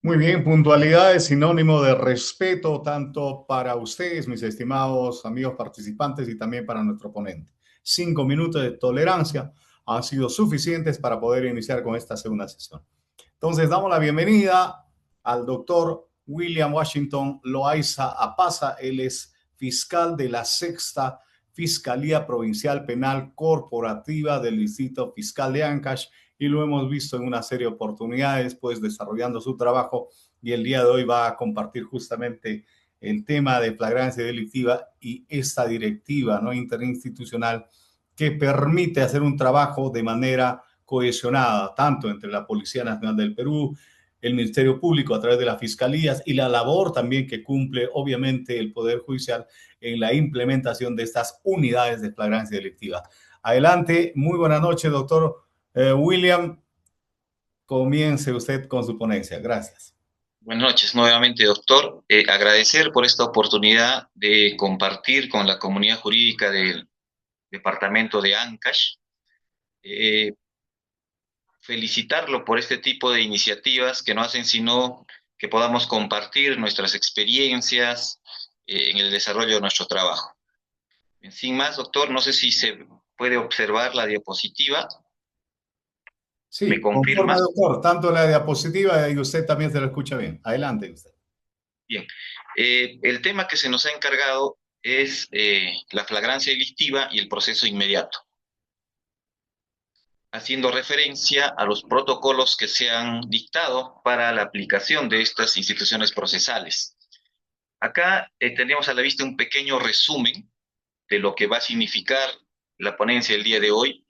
Muy bien, puntualidad es sinónimo de respeto tanto para ustedes, mis estimados amigos participantes, y también para nuestro ponente. 5 minutos de tolerancia han sido suficientes para poder iniciar con esta segunda sesión. Entonces, damos la bienvenida al doctor William Washington Loaiza Apaza. Él es fiscal de la Sexta Fiscalía Provincial Penal Corporativa del Distrito Fiscal de Ancash, y lo hemos visto en una serie de oportunidades, pues desarrollando su trabajo, y el día de hoy va a compartir justamente el tema de flagrancia delictiva y esta directiva no interinstitucional que permite hacer un trabajo de manera cohesionada, tanto entre la Policía Nacional del Perú, el Ministerio Público a través de las fiscalías, y la labor también que cumple obviamente el Poder Judicial en la implementación de estas unidades de flagrancia delictiva. Adelante, muy buenas noches, doctor William. Comience usted con su ponencia. Gracias. Buenas noches nuevamente, doctor. Agradecer por esta oportunidad de compartir con la comunidad jurídica del departamento de Ancash. Eh, Felicitarlo por este tipo de iniciativas que no hacen sino que podamos compartir nuestras experiencias en el desarrollo de nuestro trabajo. Sin más, doctor, no sé si se puede observar la diapositiva. ¿Me Sí, conforme, confirma? doctor, tanto la diapositiva y usted también se lo escucha bien. Adelante usted. Bien. El tema que se nos ha encargado es la flagrancia delictiva y el proceso inmediato, haciendo referencia a los protocolos que se han dictado para la aplicación de estas instituciones procesales. Acá tenemos a la vista un pequeño resumen de lo que va a significar la ponencia del día de hoy.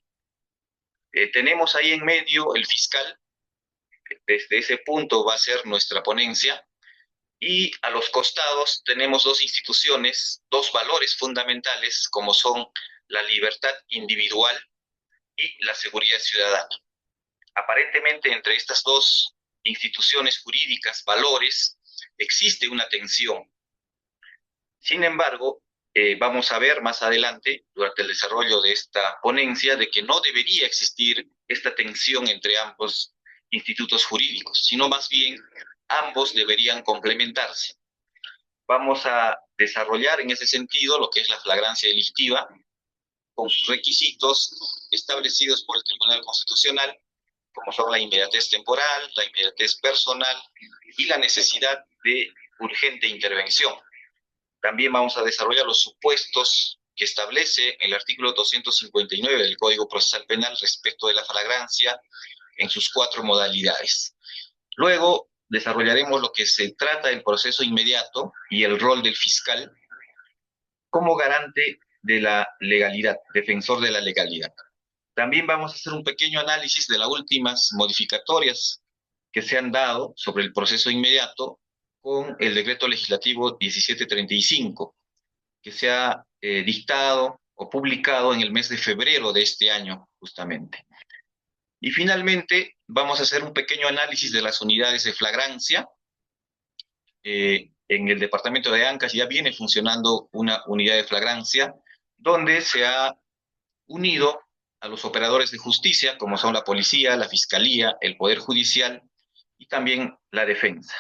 Tenemos ahí en medio el fiscal, desde ese punto va a ser nuestra ponencia, y a los costados tenemos dos instituciones, dos valores fundamentales como son la libertad individual y la seguridad ciudadana. Aparentemente entre estas dos instituciones jurídicas, valores, existe una tensión. Sin embargo, vamos a ver más adelante, durante el desarrollo de esta ponencia, de que no debería existir esta tensión entre ambos institutos jurídicos, sino más bien ambos deberían complementarse. Vamos a desarrollar en ese sentido lo que es la flagrancia delictiva, con sus requisitos establecidos por el Tribunal Constitucional, como son la inmediatez temporal, la inmediatez personal y la necesidad de urgente intervención. También vamos a desarrollar los supuestos que establece el artículo 259 del Código Procesal Penal respecto de la flagrancia en sus cuatro modalidades. Luego desarrollaremos lo que se trata del proceso inmediato y el rol del fiscal como garante de la legalidad, defensor de la legalidad. También vamos a hacer un pequeño análisis de las últimas modificatorias que se han dado sobre el proceso inmediato con el decreto legislativo 1735, que se ha dictado o publicado en el mes de febrero de este año, justamente. Y finalmente, vamos a hacer un pequeño análisis de las unidades de flagrancia. En el departamento de Ancash ya viene funcionando una unidad de flagrancia donde se ha unido a los operadores de justicia, como son la policía, la fiscalía, el poder judicial y también la defensa.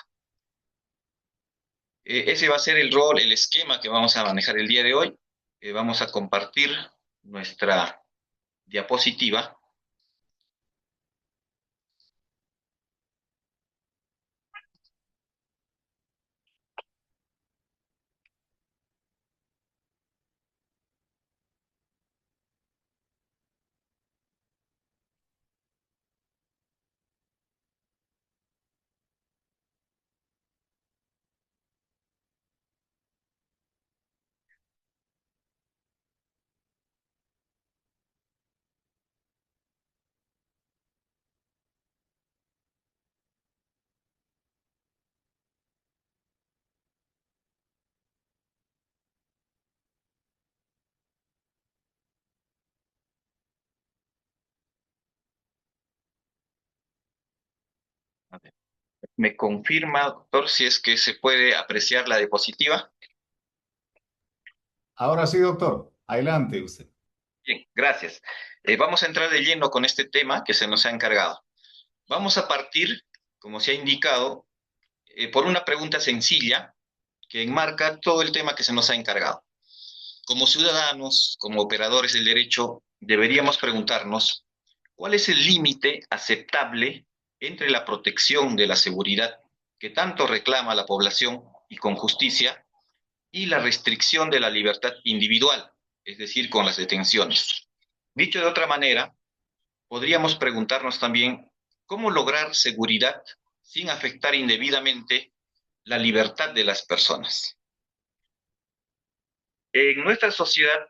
Ese va a ser el rol, el esquema que vamos a manejar el día de hoy. Vamos a compartir nuestra diapositiva. A ver, ¿me confirma, doctor, si es que se puede apreciar la diapositiva? Ahora sí, doctor. Adelante usted. Bien, gracias. Vamos a entrar de lleno con este tema que se nos ha encargado. Vamos a partir, como se ha indicado, por una pregunta sencilla que enmarca todo el tema que se nos ha encargado. Como ciudadanos, como operadores del derecho, deberíamos preguntarnos cuál es el límite aceptable entre la protección de la seguridad que tanto reclama la población y con justicia y la restricción de la libertad individual, es decir, con las detenciones. Dicho de otra manera, podríamos preguntarnos también cómo lograr seguridad sin afectar indebidamente la libertad de las personas. En nuestra sociedad,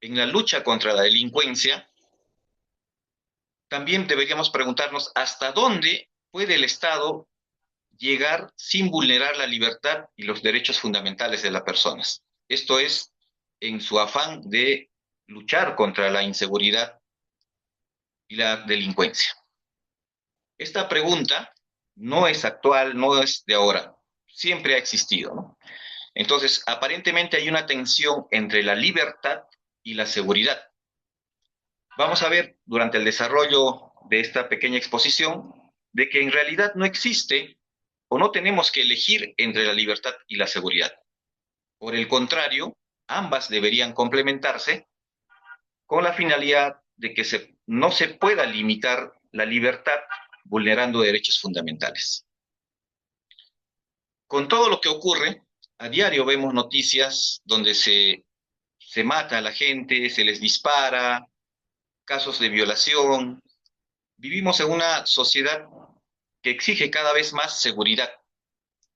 en la lucha contra la delincuencia, también deberíamos preguntarnos hasta dónde puede el Estado llegar sin vulnerar la libertad y los derechos fundamentales de las personas. Esto es, en su afán de luchar contra la inseguridad y la delincuencia. Esta pregunta no es actual, no es de ahora, siempre ha existido, ¿no? Entonces, aparentemente hay una tensión entre la libertad y la seguridad. Vamos a ver durante el desarrollo de esta pequeña exposición de que en realidad no existe o no tenemos que elegir entre la libertad y la seguridad. Por el contrario, ambas deberían complementarse con la finalidad de que no se pueda limitar la libertad vulnerando derechos fundamentales. Con todo lo que ocurre, a diario vemos noticias donde se mata a la gente, se les dispara, casos de violación. Vivimos en una sociedad que exige cada vez más seguridad.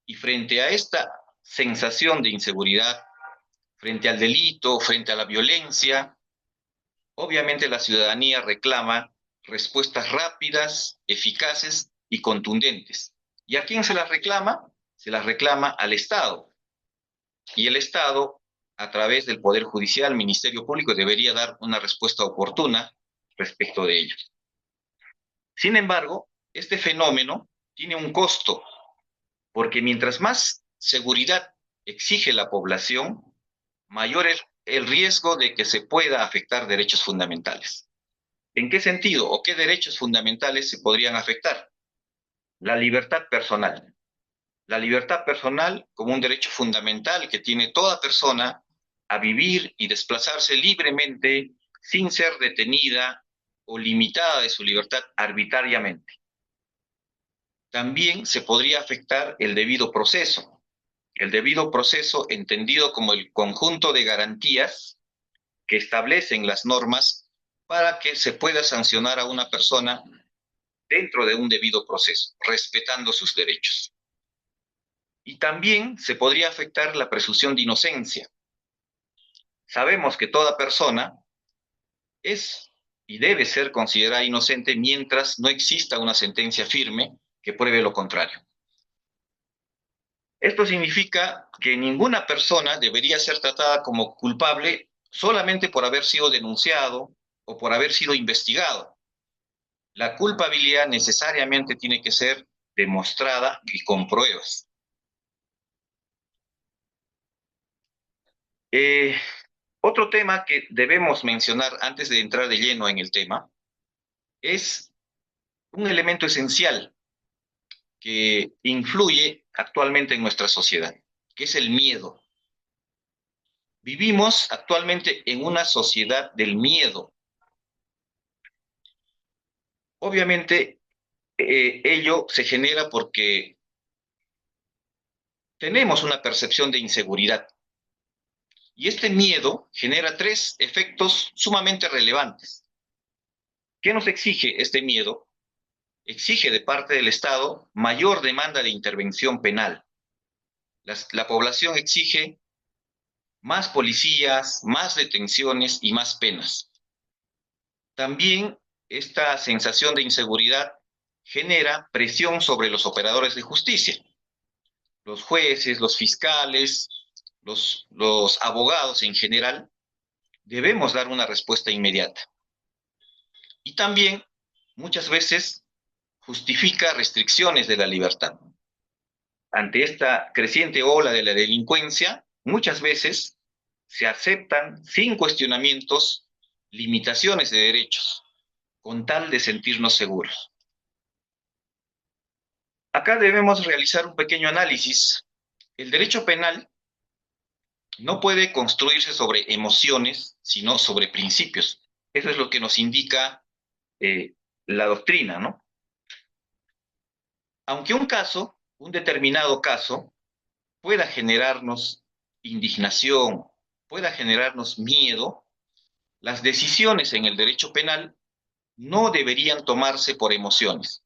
Y frente a esta sensación de inseguridad, frente al delito, frente a la violencia, obviamente la ciudadanía reclama respuestas rápidas, eficaces y contundentes. ¿Y a quién se las reclama? Se las reclama al Estado. Y el Estado, a través del Poder Judicial, Ministerio Público, debería dar una respuesta oportuna respecto de ello. Sin embargo, este fenómeno tiene un costo, porque mientras más seguridad exige la población, mayor es el riesgo de que se pueda afectar derechos fundamentales. ¿En qué sentido o qué derechos fundamentales se podrían afectar? La libertad personal. La libertad personal como un derecho fundamental que tiene toda persona a vivir y desplazarse libremente sin ser detenida o limitada de su libertad arbitrariamente. También se podría afectar el debido proceso. El debido proceso entendido como el conjunto de garantías que establecen las normas para que se pueda sancionar a una persona dentro de un debido proceso, respetando sus derechos. Y también se podría afectar la presunción de inocencia. Sabemos que toda persona es y debe ser considerada inocente mientras no exista una sentencia firme que pruebe lo contrario. Esto significa que ninguna persona debería ser tratada como culpable solamente por haber sido denunciado o por haber sido investigado. La culpabilidad necesariamente tiene que ser demostrada y con pruebas. Otro tema que debemos mencionar antes de entrar de lleno en el tema es un elemento esencial que influye actualmente en nuestra sociedad, que es el miedo. Vivimos actualmente en una sociedad del miedo. Obviamente, ello se genera porque tenemos una percepción de inseguridad. Y este miedo genera tres efectos sumamente relevantes. ¿Qué nos exige este miedo? Exige de parte del Estado mayor demanda de intervención penal. La población exige más policías, más detenciones y más penas. También esta sensación de inseguridad genera presión sobre los operadores de justicia, los jueces, los fiscales, los abogados en general. Debemos dar una respuesta inmediata. Y también muchas veces justifica restricciones de la libertad. Ante esta creciente ola de la delincuencia, muchas veces se aceptan sin cuestionamientos limitaciones de derechos, con tal de sentirnos seguros. Acá debemos realizar un pequeño análisis. El derecho penal no puede construirse sobre emociones, sino sobre principios. Eso es lo que nos indica eh, la doctrina, ¿no? Aunque un determinado caso, pueda generarnos indignación, pueda generarnos miedo, las decisiones en el derecho penal no deberían tomarse por emociones,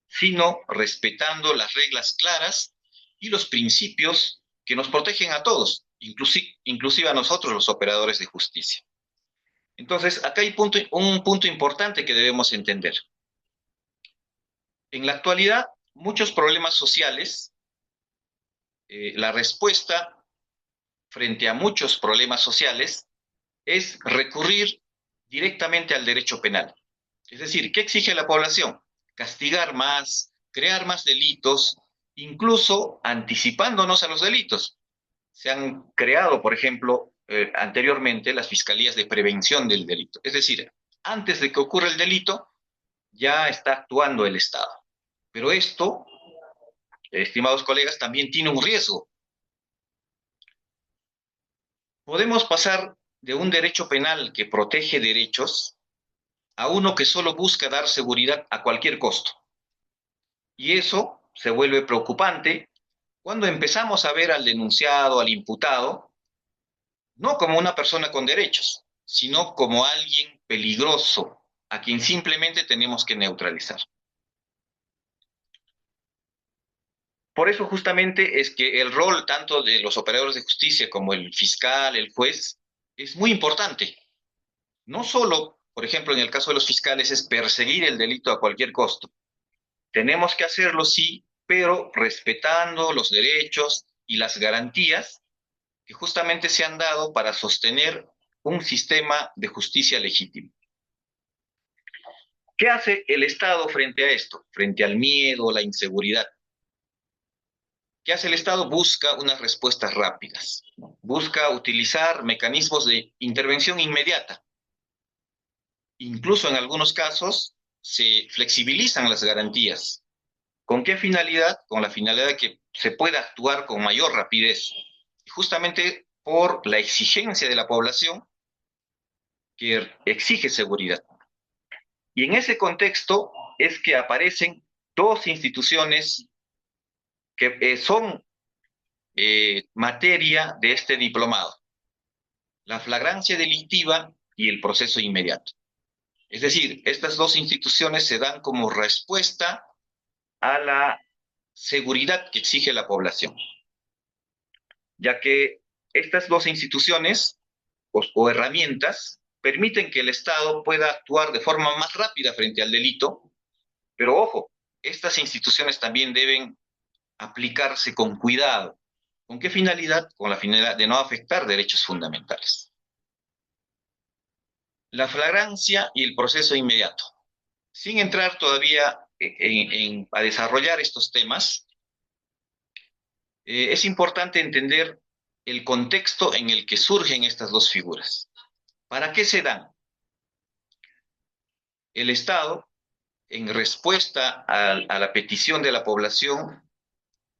sino respetando las reglas claras y los principios que nos protegen a todos, inclusive a nosotros los operadores de justicia. Entonces, acá hay un punto importante que debemos entender. En la actualidad, muchos problemas sociales, la respuesta frente a muchos problemas sociales es recurrir directamente al derecho penal. Es decir, ¿qué exige la población? Castigar más, crear más delitos, incluso anticipándonos a los delitos. Se han creado, por ejemplo, anteriormente las fiscalías de prevención del delito. Es decir, antes de que ocurra el delito, ya está actuando el Estado. Pero esto, estimados colegas, también tiene un riesgo. Podemos pasar de un derecho penal que protege derechos a uno que solo busca dar seguridad a cualquier costo. Y eso se vuelve preocupante cuando empezamos a ver al denunciado, al imputado, no como una persona con derechos, sino como alguien peligroso, a quien simplemente tenemos que neutralizar. Por eso justamente es que el rol tanto de los operadores de justicia como el fiscal, el juez, es muy importante. No solo, por ejemplo, en el caso de los fiscales, es perseguir el delito a cualquier costo. Tenemos que hacerlo, sí, pero respetando los derechos y las garantías que justamente se han dado para sostener un sistema de justicia legítimo. ¿Qué hace el Estado frente a esto? Frente al miedo, la inseguridad. ¿Qué hace el Estado? Busca unas respuestas rápidas. Busca utilizar mecanismos de intervención inmediata. Incluso en algunos casos se flexibilizan las garantías. ¿Con qué finalidad? Con la finalidad de que se pueda actuar con mayor rapidez. Justamente por la exigencia de la población que exige seguridad. Y en ese contexto es que aparecen dos instituciones que son materia de este diplomado: la flagrancia delictiva y el proceso inmediato. Es decir, estas dos instituciones se dan como respuesta a la seguridad que exige la población, ya que estas dos instituciones o herramientas permiten que el Estado pueda actuar de forma más rápida frente al delito, pero ojo, estas instituciones también deben aplicarse con cuidado. ¿Con qué finalidad? Con la finalidad de no afectar derechos fundamentales. La flagrancia y el proceso inmediato. Sin entrar todavía a desarrollar estos temas, es importante entender el contexto en el que surgen estas dos figuras. ¿Para qué se dan? El Estado, en respuesta a la petición de la población,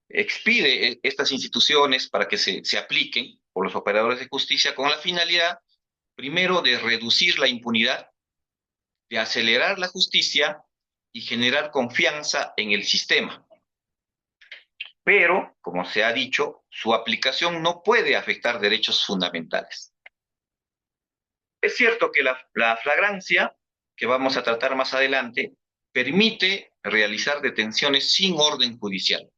expide estas instituciones para que se apliquen por los operadores de justicia con la finalidad, primero, de reducir la impunidad, de acelerar la justicia y generar confianza en el sistema. Pero, como se ha dicho, su aplicación no puede afectar derechos fundamentales. Es cierto que la flagrancia, que vamos a tratar más adelante, permite realizar detenciones sin orden judicial.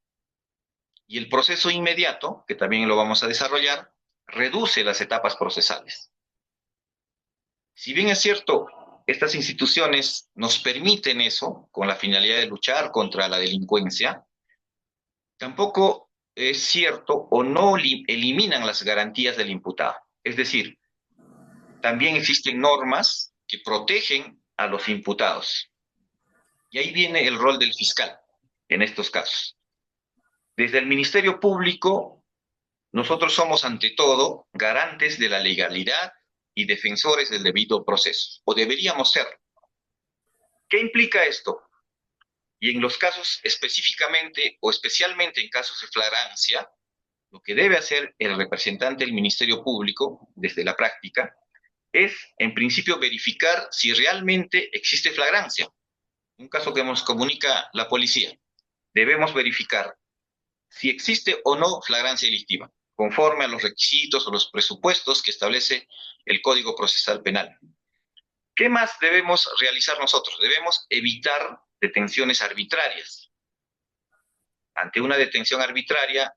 Y el proceso inmediato, que también lo vamos a desarrollar, reduce las etapas procesales. Si bien es cierto, estas instituciones nos permiten eso con la finalidad de luchar contra la delincuencia, tampoco es cierto o no eliminan las garantías del imputado. Es decir, también existen normas que protegen a los imputados. Y ahí viene el rol del fiscal en estos casos. Desde el Ministerio Público, nosotros somos ante todo garantes de la legalidad y defensores del debido proceso, o deberíamos ser. ¿Qué implica esto? Y en los casos específicamente o especialmente en casos de flagrancia, lo que debe hacer el representante del Ministerio Público desde la práctica es, en principio, verificar si realmente existe flagrancia. Un caso que nos comunica la policía, debemos verificar si existe o no flagrancia delictiva, conforme a los requisitos o los presupuestos que establece el Código Procesal Penal. ¿Qué más debemos realizar nosotros? Debemos evitar detenciones arbitrarias. Ante una detención arbitraria,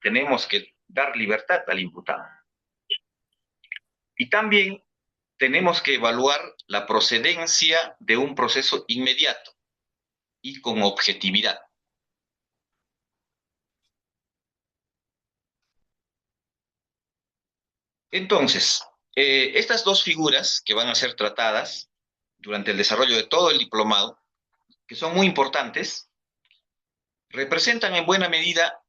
tenemos que dar libertad al imputado. Y también tenemos que evaluar la procedencia de un proceso inmediato y con objetividad. Entonces, estas dos figuras que van a ser tratadas durante el desarrollo de todo el diplomado, que son muy importantes, representan en buena medida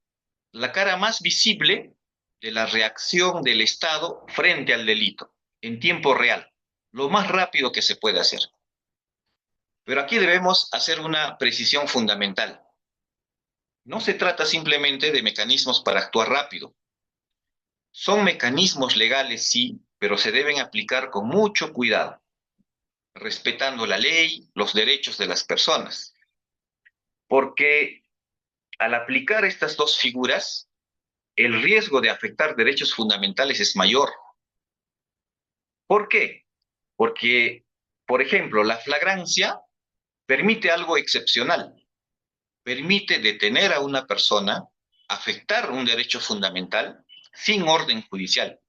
la cara más visible de la reacción del Estado frente al delito, en tiempo real, lo más rápido que se puede hacer. Pero aquí debemos hacer una precisión fundamental. No se trata simplemente de mecanismos para actuar rápido. Son mecanismos legales, sí, pero se deben aplicar con mucho cuidado, respetando la ley, los derechos de las personas. Porque al aplicar estas dos figuras, el riesgo de afectar derechos fundamentales es mayor. ¿Por qué? Porque, por ejemplo, la flagrancia permite algo excepcional. Permite detener a una persona, afectar un derecho fundamental sin orden judicial.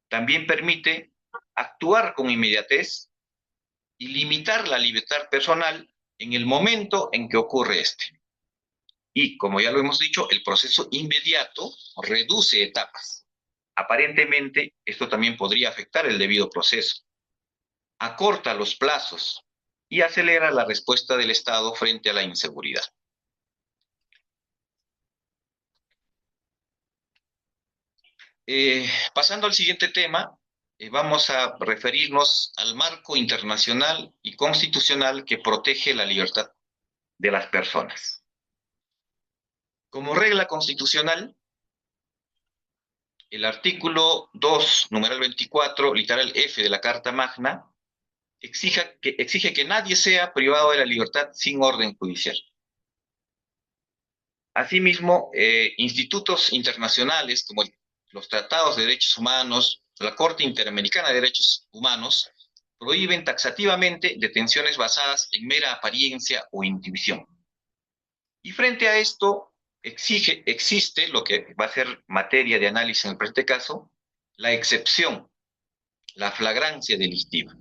También permite actuar con inmediatez y limitar la libertad personal en el momento en que ocurre este. Y, como ya lo hemos dicho, el proceso inmediato reduce etapas. Aparentemente, esto también podría afectar el debido proceso. Acorta los plazos y acelera la respuesta del Estado frente a la inseguridad. Pasando al siguiente tema, vamos a referirnos al marco internacional y constitucional que protege la libertad de las personas. Como regla constitucional, el artículo 2, numeral 24, literal F de la Carta Magna, exige que nadie sea privado de la libertad sin orden judicial. Asimismo, institutos internacionales como los tratados de derechos humanos, la Corte Interamericana de Derechos Humanos, prohíben taxativamente detenciones basadas en mera apariencia o intuición. Y frente a esto, existe lo que va a ser materia de análisis en este caso, la excepción, la flagrancia delictiva.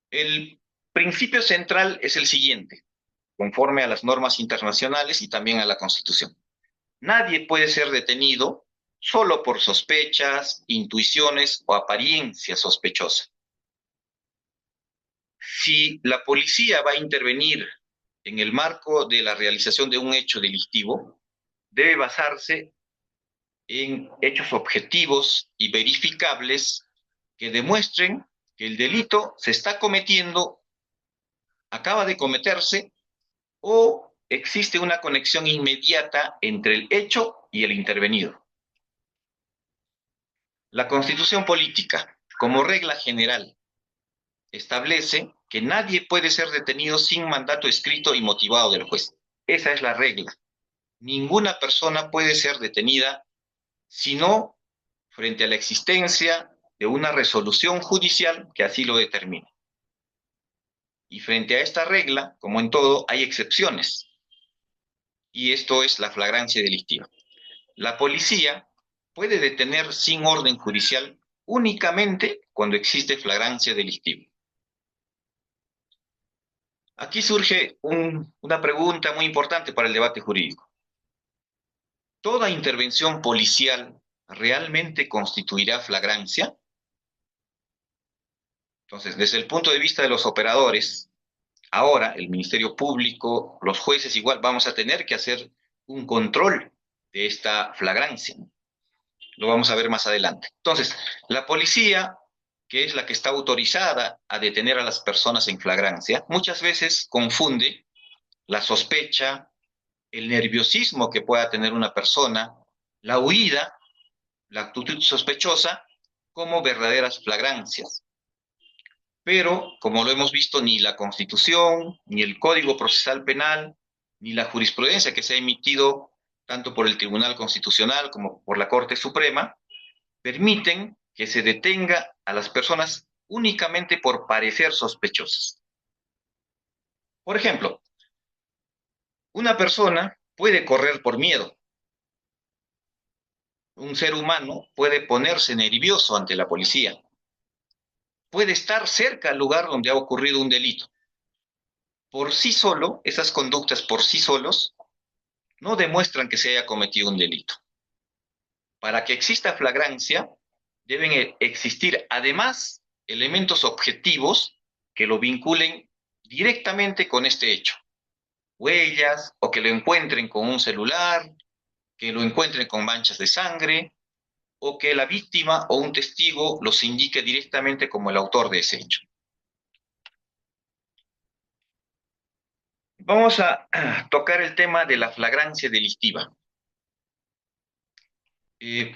El principio central es el siguiente, conforme a las normas internacionales y también a la Constitución. Nadie puede ser detenido solo por sospechas, intuiciones o apariencia sospechosa. Si la policía va a intervenir en el marco de la realización de un hecho delictivo, debe basarse en hechos objetivos y verificables que demuestren que el delito se está cometiendo, acaba de cometerse o existe una conexión inmediata entre el hecho y el intervenido. La Constitución política, como regla general, establece que nadie puede ser detenido sin mandato escrito y motivado del juez. Esa es la regla. Ninguna persona puede ser detenida sino frente a la existencia de una resolución judicial que así lo determine. Y frente a esta regla, como en todo, hay excepciones. Y esto es la flagrancia delictiva. La policía puede detener sin orden judicial únicamente cuando existe flagrancia delictiva. Aquí surge una pregunta muy importante para el debate jurídico. ¿Toda intervención policial realmente constituirá flagrancia? Entonces, desde el punto de vista de los operadores, ahora el Ministerio Público, los jueces igual vamos a tener que hacer un control de esta flagrancia. Lo vamos a ver más adelante. Entonces, la policía que es la que está autorizada a detener a las personas en flagrancia, muchas veces confunde la sospecha, el nerviosismo que pueda tener una persona, la huida, la actitud sospechosa, como verdaderas flagrancias. Pero, como lo hemos visto, ni la Constitución, ni el Código Procesal Penal, ni la jurisprudencia que se ha emitido tanto por el Tribunal Constitucional como por la Corte Suprema, permiten que se detenga a las personas únicamente por parecer sospechosas. Por ejemplo, una persona puede correr por miedo. Un ser humano puede ponerse nervioso ante la policía. Puede estar cerca al lugar donde ha ocurrido un delito. Por sí solo, esas conductas por sí solos no demuestran que se haya cometido un delito. Para que exista flagrancia, deben existir además elementos objetivos que lo vinculen directamente con este hecho. Huellas, o que lo encuentren con un celular, que lo encuentren con manchas de sangre, o que la víctima o un testigo los indique directamente como el autor de ese hecho. Vamos a tocar el tema de la flagrancia delictiva.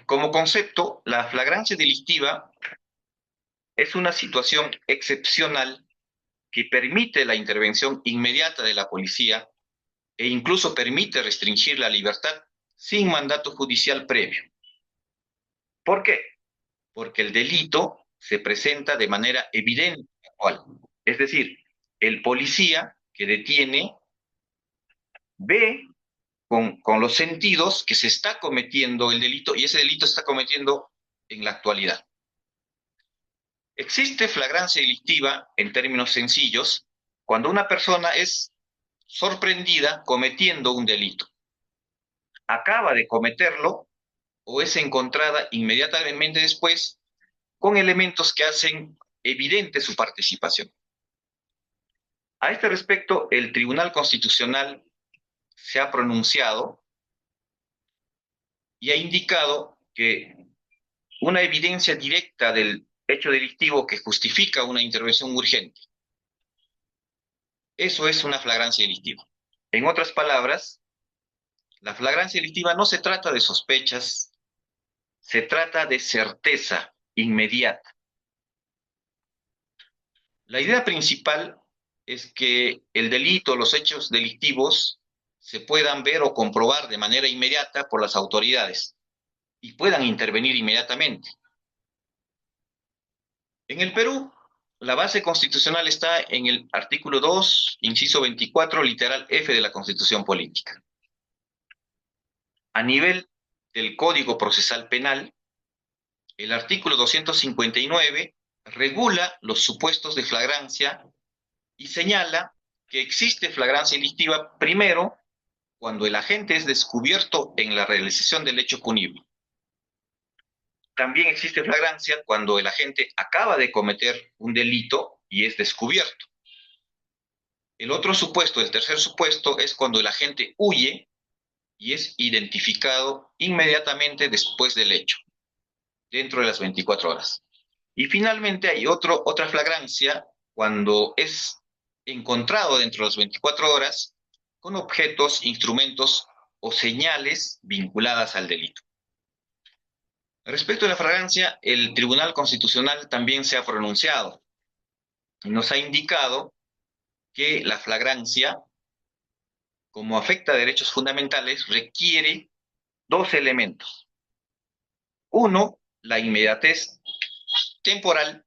Como concepto, la flagrancia delictiva es una situación excepcional que permite la intervención inmediata de la policía e incluso permite restringir la libertad sin mandato judicial previo. ¿Por qué? Porque el delito se presenta de manera evidente. Es decir, el policía que detiene ve con los sentidos que se está cometiendo el delito y ese delito se está cometiendo en la actualidad. Existe flagrancia delictiva, en términos sencillos, cuando una persona es sorprendida cometiendo un delito. Acaba de cometerlo o es encontrada inmediatamente después con elementos que hacen evidente su participación. A este respecto, el Tribunal Constitucional se ha pronunciado y ha indicado que una evidencia directa del hecho delictivo que justifica una intervención urgente, eso es una flagrancia delictiva. En otras palabras, la flagrancia delictiva no se trata de sospechas, se trata de certeza inmediata. La idea principal es que el delito, los hechos delictivos, se puedan ver o comprobar de manera inmediata por las autoridades y puedan intervenir inmediatamente. En el Perú, la base constitucional está en el artículo 2, inciso 24, literal F de la Constitución Política. A nivel del Código Procesal Penal, el artículo 259 regula los supuestos de flagrancia y señala que existe flagrancia delictiva primero cuando el agente es descubierto en la realización del hecho punible. También existe flagrancia cuando el agente acaba de cometer un delito y es descubierto. El otro supuesto, el tercer supuesto, es cuando el agente huye y es identificado inmediatamente después del hecho, dentro de las 24 horas. Y finalmente hay otra flagrancia cuando es encontrado dentro de las 24 horas con objetos, instrumentos o señales vinculadas al delito. Respecto a la flagrancia, el Tribunal Constitucional también se ha pronunciado y nos ha indicado que la flagrancia, como afecta a derechos fundamentales, requiere dos elementos. Uno, la inmediatez temporal,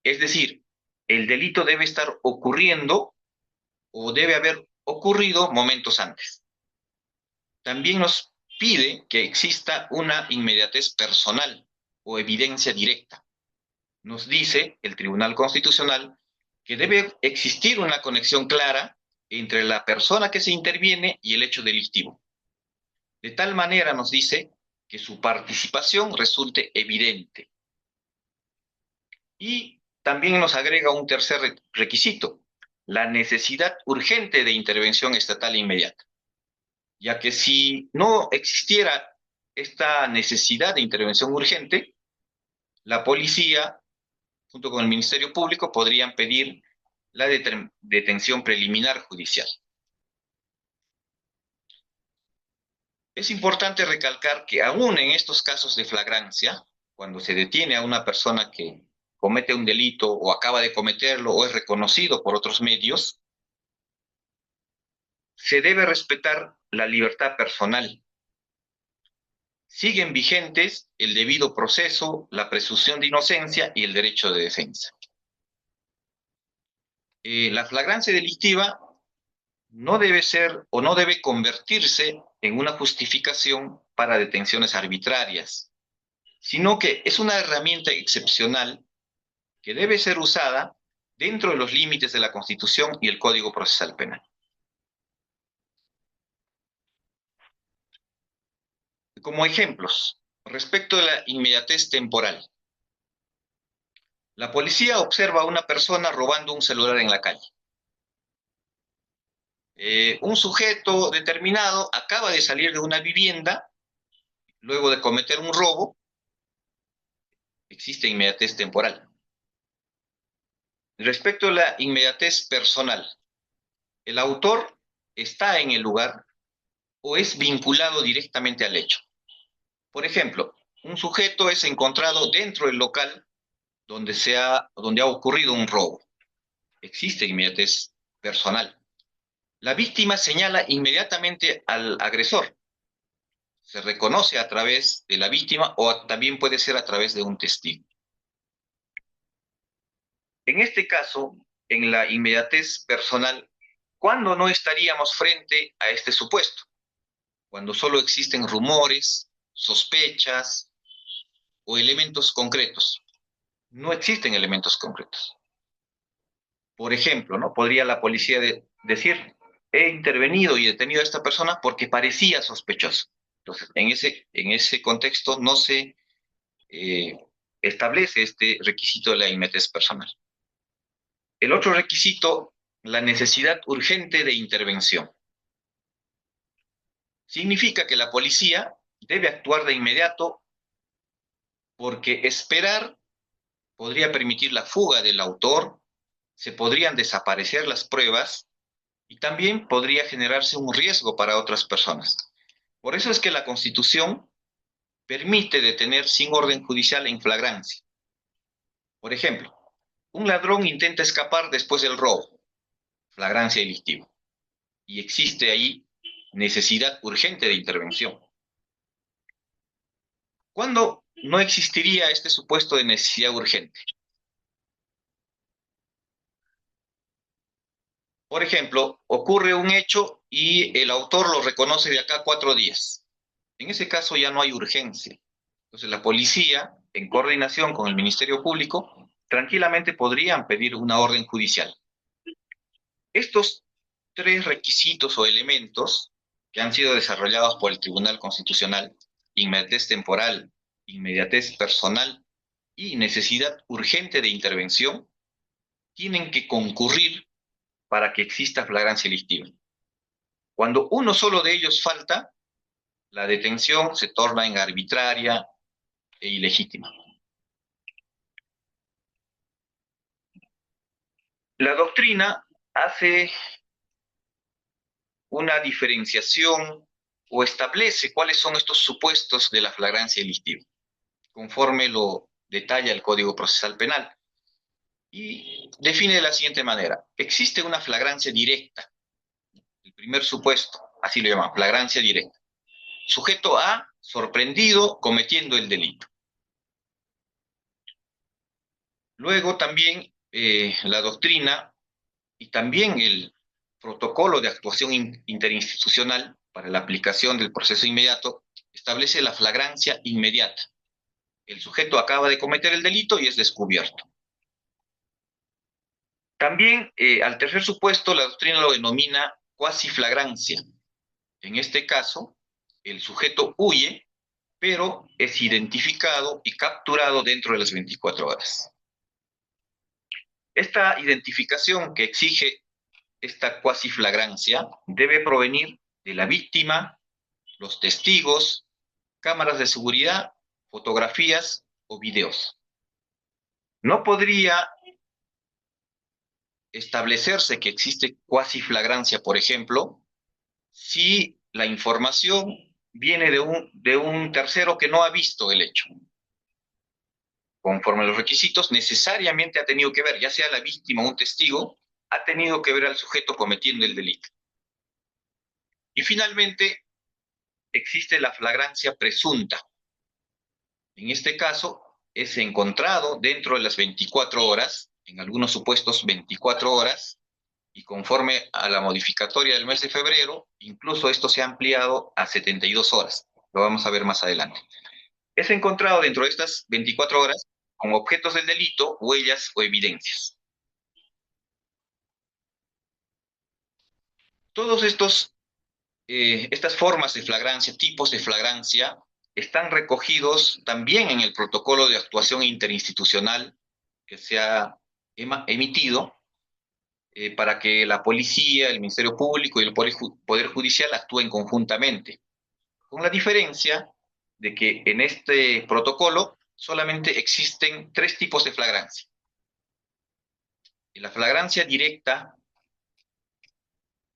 es decir, el delito debe estar ocurriendo o debe haber ocurrido momentos antes. También nos pide que exista una inmediatez personal o evidencia directa. Nos dice el Tribunal Constitucional que debe existir una conexión clara entre la persona que se interviene y el hecho delictivo. De tal manera, nos dice, que su participación resulte evidente. Y también nos agrega un tercer requisito, la necesidad urgente de intervención estatal inmediata, ya que si no existiera esta necesidad de intervención urgente, la policía junto con el Ministerio Público, podrían pedir la detención preliminar judicial. Es importante recalcar que aún en estos casos de flagrancia, cuando se detiene a una persona que comete un delito o acaba de cometerlo o es reconocido por otros medios, se debe respetar la libertad personal. Siguen vigentes el debido proceso, la presunción de inocencia y el derecho de defensa. La flagrancia delictiva no debe ser o no debe convertirse en una justificación para detenciones arbitrarias, sino que es una herramienta excepcional que debe ser usada dentro de los límites de la Constitución y el Código Procesal Penal. Como ejemplos, respecto de la inmediatez temporal. La policía observa a una persona robando un celular en la calle. Un sujeto determinado acaba de salir de una vivienda luego de cometer un robo. Existe inmediatez temporal. Respecto a la inmediatez personal, el autor está en el lugar o es vinculado directamente al hecho. Por ejemplo, un sujeto es encontrado dentro del local donde ha ocurrido un robo. Existe inmediatez personal. La víctima señala inmediatamente al agresor. Se reconoce a través de la víctima o también puede ser a través de un testigo. En este caso, en la inmediatez personal, ¿cuándo no estaríamos frente a este supuesto? Cuando solo existen rumores, sospechas o elementos concretos. No existen elementos concretos. Por ejemplo, ¿no? Podría la policía decir, he intervenido y detenido a esta persona porque parecía sospechoso. Entonces, en ese contexto no se establece este requisito de la inmediatez personal. El otro requisito, la necesidad urgente de intervención. Significa que la policía debe actuar de inmediato porque esperar podría permitir la fuga del autor, se podrían desaparecer las pruebas y también podría generarse un riesgo para otras personas. Por eso es que la Constitución permite detener sin orden judicial en flagrancia. Por ejemplo, un ladrón intenta escapar después del robo, flagrancia delictiva, y existe ahí necesidad urgente de intervención. ¿Cuándo no existiría este supuesto de necesidad urgente? Por ejemplo, ocurre un hecho y el autor lo reconoce de acá a 4 días. En ese caso ya no hay urgencia. Entonces la policía, en coordinación con el Ministerio Público, tranquilamente podrían pedir una orden judicial. Estos 3 requisitos o elementos que han sido desarrollados por el Tribunal Constitucional, inmediatez temporal, inmediatez personal y necesidad urgente de intervención, tienen que concurrir para que exista flagrancia delictiva. Cuando uno solo de ellos falta, la detención se torna en arbitraria e ilegítima. La doctrina hace una diferenciación o establece cuáles son estos supuestos de la flagrancia delictiva, conforme lo detalla el Código Procesal Penal. Y define de la siguiente manera. Existe una flagrancia directa. El primer supuesto, así lo llaman, flagrancia directa. Sujeto A, sorprendido cometiendo el delito. Luego también la doctrina y también el protocolo de actuación interinstitucional para la aplicación del proceso inmediato establece la flagrancia inmediata. El sujeto acaba de cometer el delito y es descubierto. También al tercer supuesto la doctrina lo denomina cuasi flagrancia. En este caso, el sujeto huye, pero es identificado y capturado dentro de las 24 horas. Esta identificación que exige esta cuasi flagrancia debe provenir de la víctima, los testigos, cámaras de seguridad, fotografías o videos. No podría establecerse que existe cuasi flagrancia, por ejemplo, si la información viene de un tercero que no ha visto el hecho. Conforme a los requisitos, necesariamente ha tenido que ver, ya sea la víctima o un testigo, ha tenido que ver al sujeto cometiendo el delito. Y finalmente, existe la flagrancia presunta. En este caso, es encontrado dentro de las 24 horas, en algunos supuestos 24 horas, y conforme a la modificatoria del mes de febrero, incluso esto se ha ampliado a 72 horas. Lo vamos a ver más adelante. Es encontrado dentro de estas 24 horas con objetos del delito, huellas o evidencias. Todos estas formas de flagrancia, tipos de flagrancia, están recogidos también en el protocolo de actuación interinstitucional que se ha emitido para que la policía, el Ministerio Público y el Poder Judicial actúen conjuntamente, con la diferencia de que en este protocolo solamente existen tres tipos de flagrancia. La flagrancia directa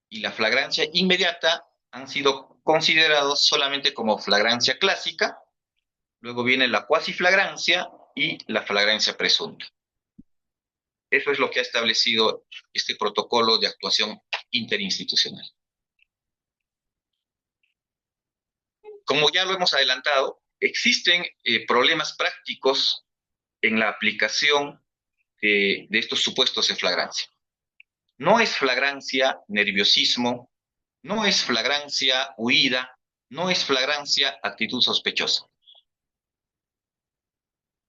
y la flagrancia inmediata han sido considerados solamente como flagrancia clásica, luego viene la cuasiflagrancia y la flagrancia presunta. Eso es lo que ha establecido este protocolo de actuación interinstitucional. Como ya lo hemos adelantado, existen problemas prácticos en la aplicación de estos supuestos de flagrancia. No es flagrancia nerviosismo, no es flagrancia huida, no es flagrancia actitud sospechosa.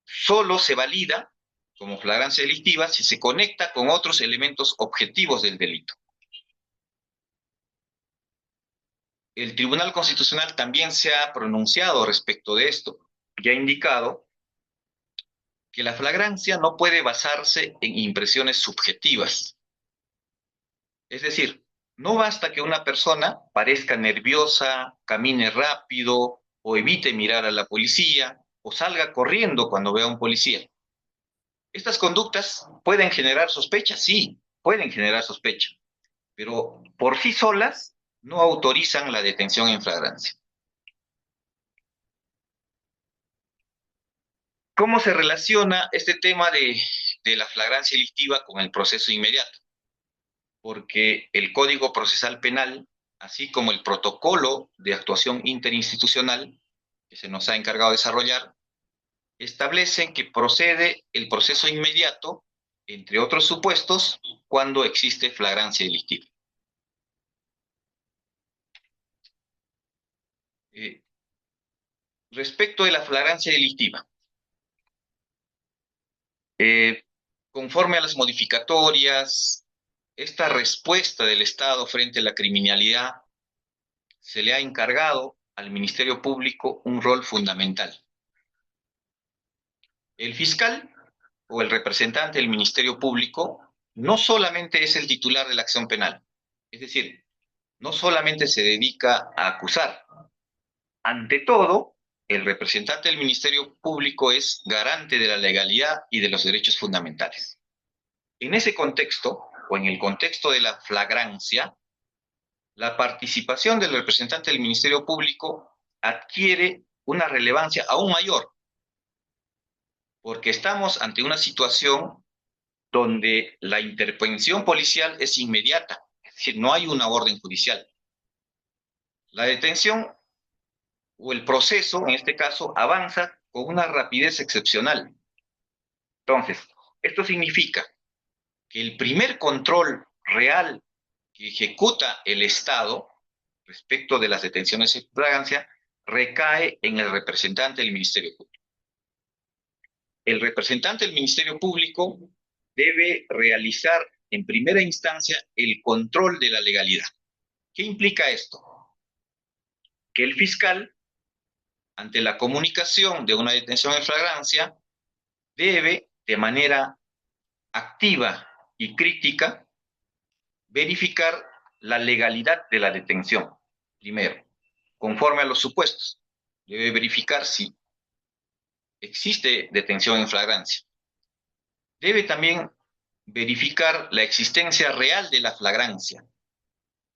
Solo se valida como flagrancia delictiva si se conecta con otros elementos objetivos del delito. El Tribunal Constitucional también se ha pronunciado respecto de esto y ha indicado que la flagrancia no puede basarse en impresiones subjetivas. Es decir, no basta que una persona parezca nerviosa, camine rápido o evite mirar a la policía o salga corriendo cuando vea a un policía. Estas conductas pueden generar sospecha, sí, pueden generar sospecha, pero por sí solas no autorizan la detención en flagrancia. ¿Cómo se relaciona este tema de la flagrancia delictiva con el proceso inmediato? Porque el Código Procesal Penal, así como el protocolo de actuación interinstitucional que se nos ha encargado de desarrollar, establecen que procede el proceso inmediato, entre otros supuestos, cuando existe flagrancia delictiva. Respecto de la flagrancia delictiva, conforme a las modificatorias, esta respuesta del Estado frente a la criminalidad se le ha encargado al Ministerio Público un rol fundamental. El fiscal o el representante del Ministerio Público no solamente es el titular de la acción penal, es decir, no solamente se dedica a acusar. Ante todo, el representante del Ministerio Público es garante de la legalidad y de los derechos fundamentales. En ese contexto, o en el contexto de la flagrancia, la participación del representante del Ministerio Público adquiere una relevancia aún mayor, porque estamos ante una situación donde la intervención policial es inmediata, es decir, no hay una orden judicial. La detención o el proceso, en este caso, avanza con una rapidez excepcional. Entonces, esto significa que el primer control real que ejecuta el Estado respecto de las detenciones en flagrancia recae en el representante del Ministerio Público. El representante del Ministerio Público debe realizar en primera instancia el control de la legalidad. ¿Qué implica esto? Que el fiscal, ante la comunicación de una detención en flagrancia, debe, de manera activa y crítica, verificar la legalidad de la detención. Primero, conforme a los supuestos, debe verificar si existe detención en flagrancia. Debe también verificar la existencia real de la flagrancia.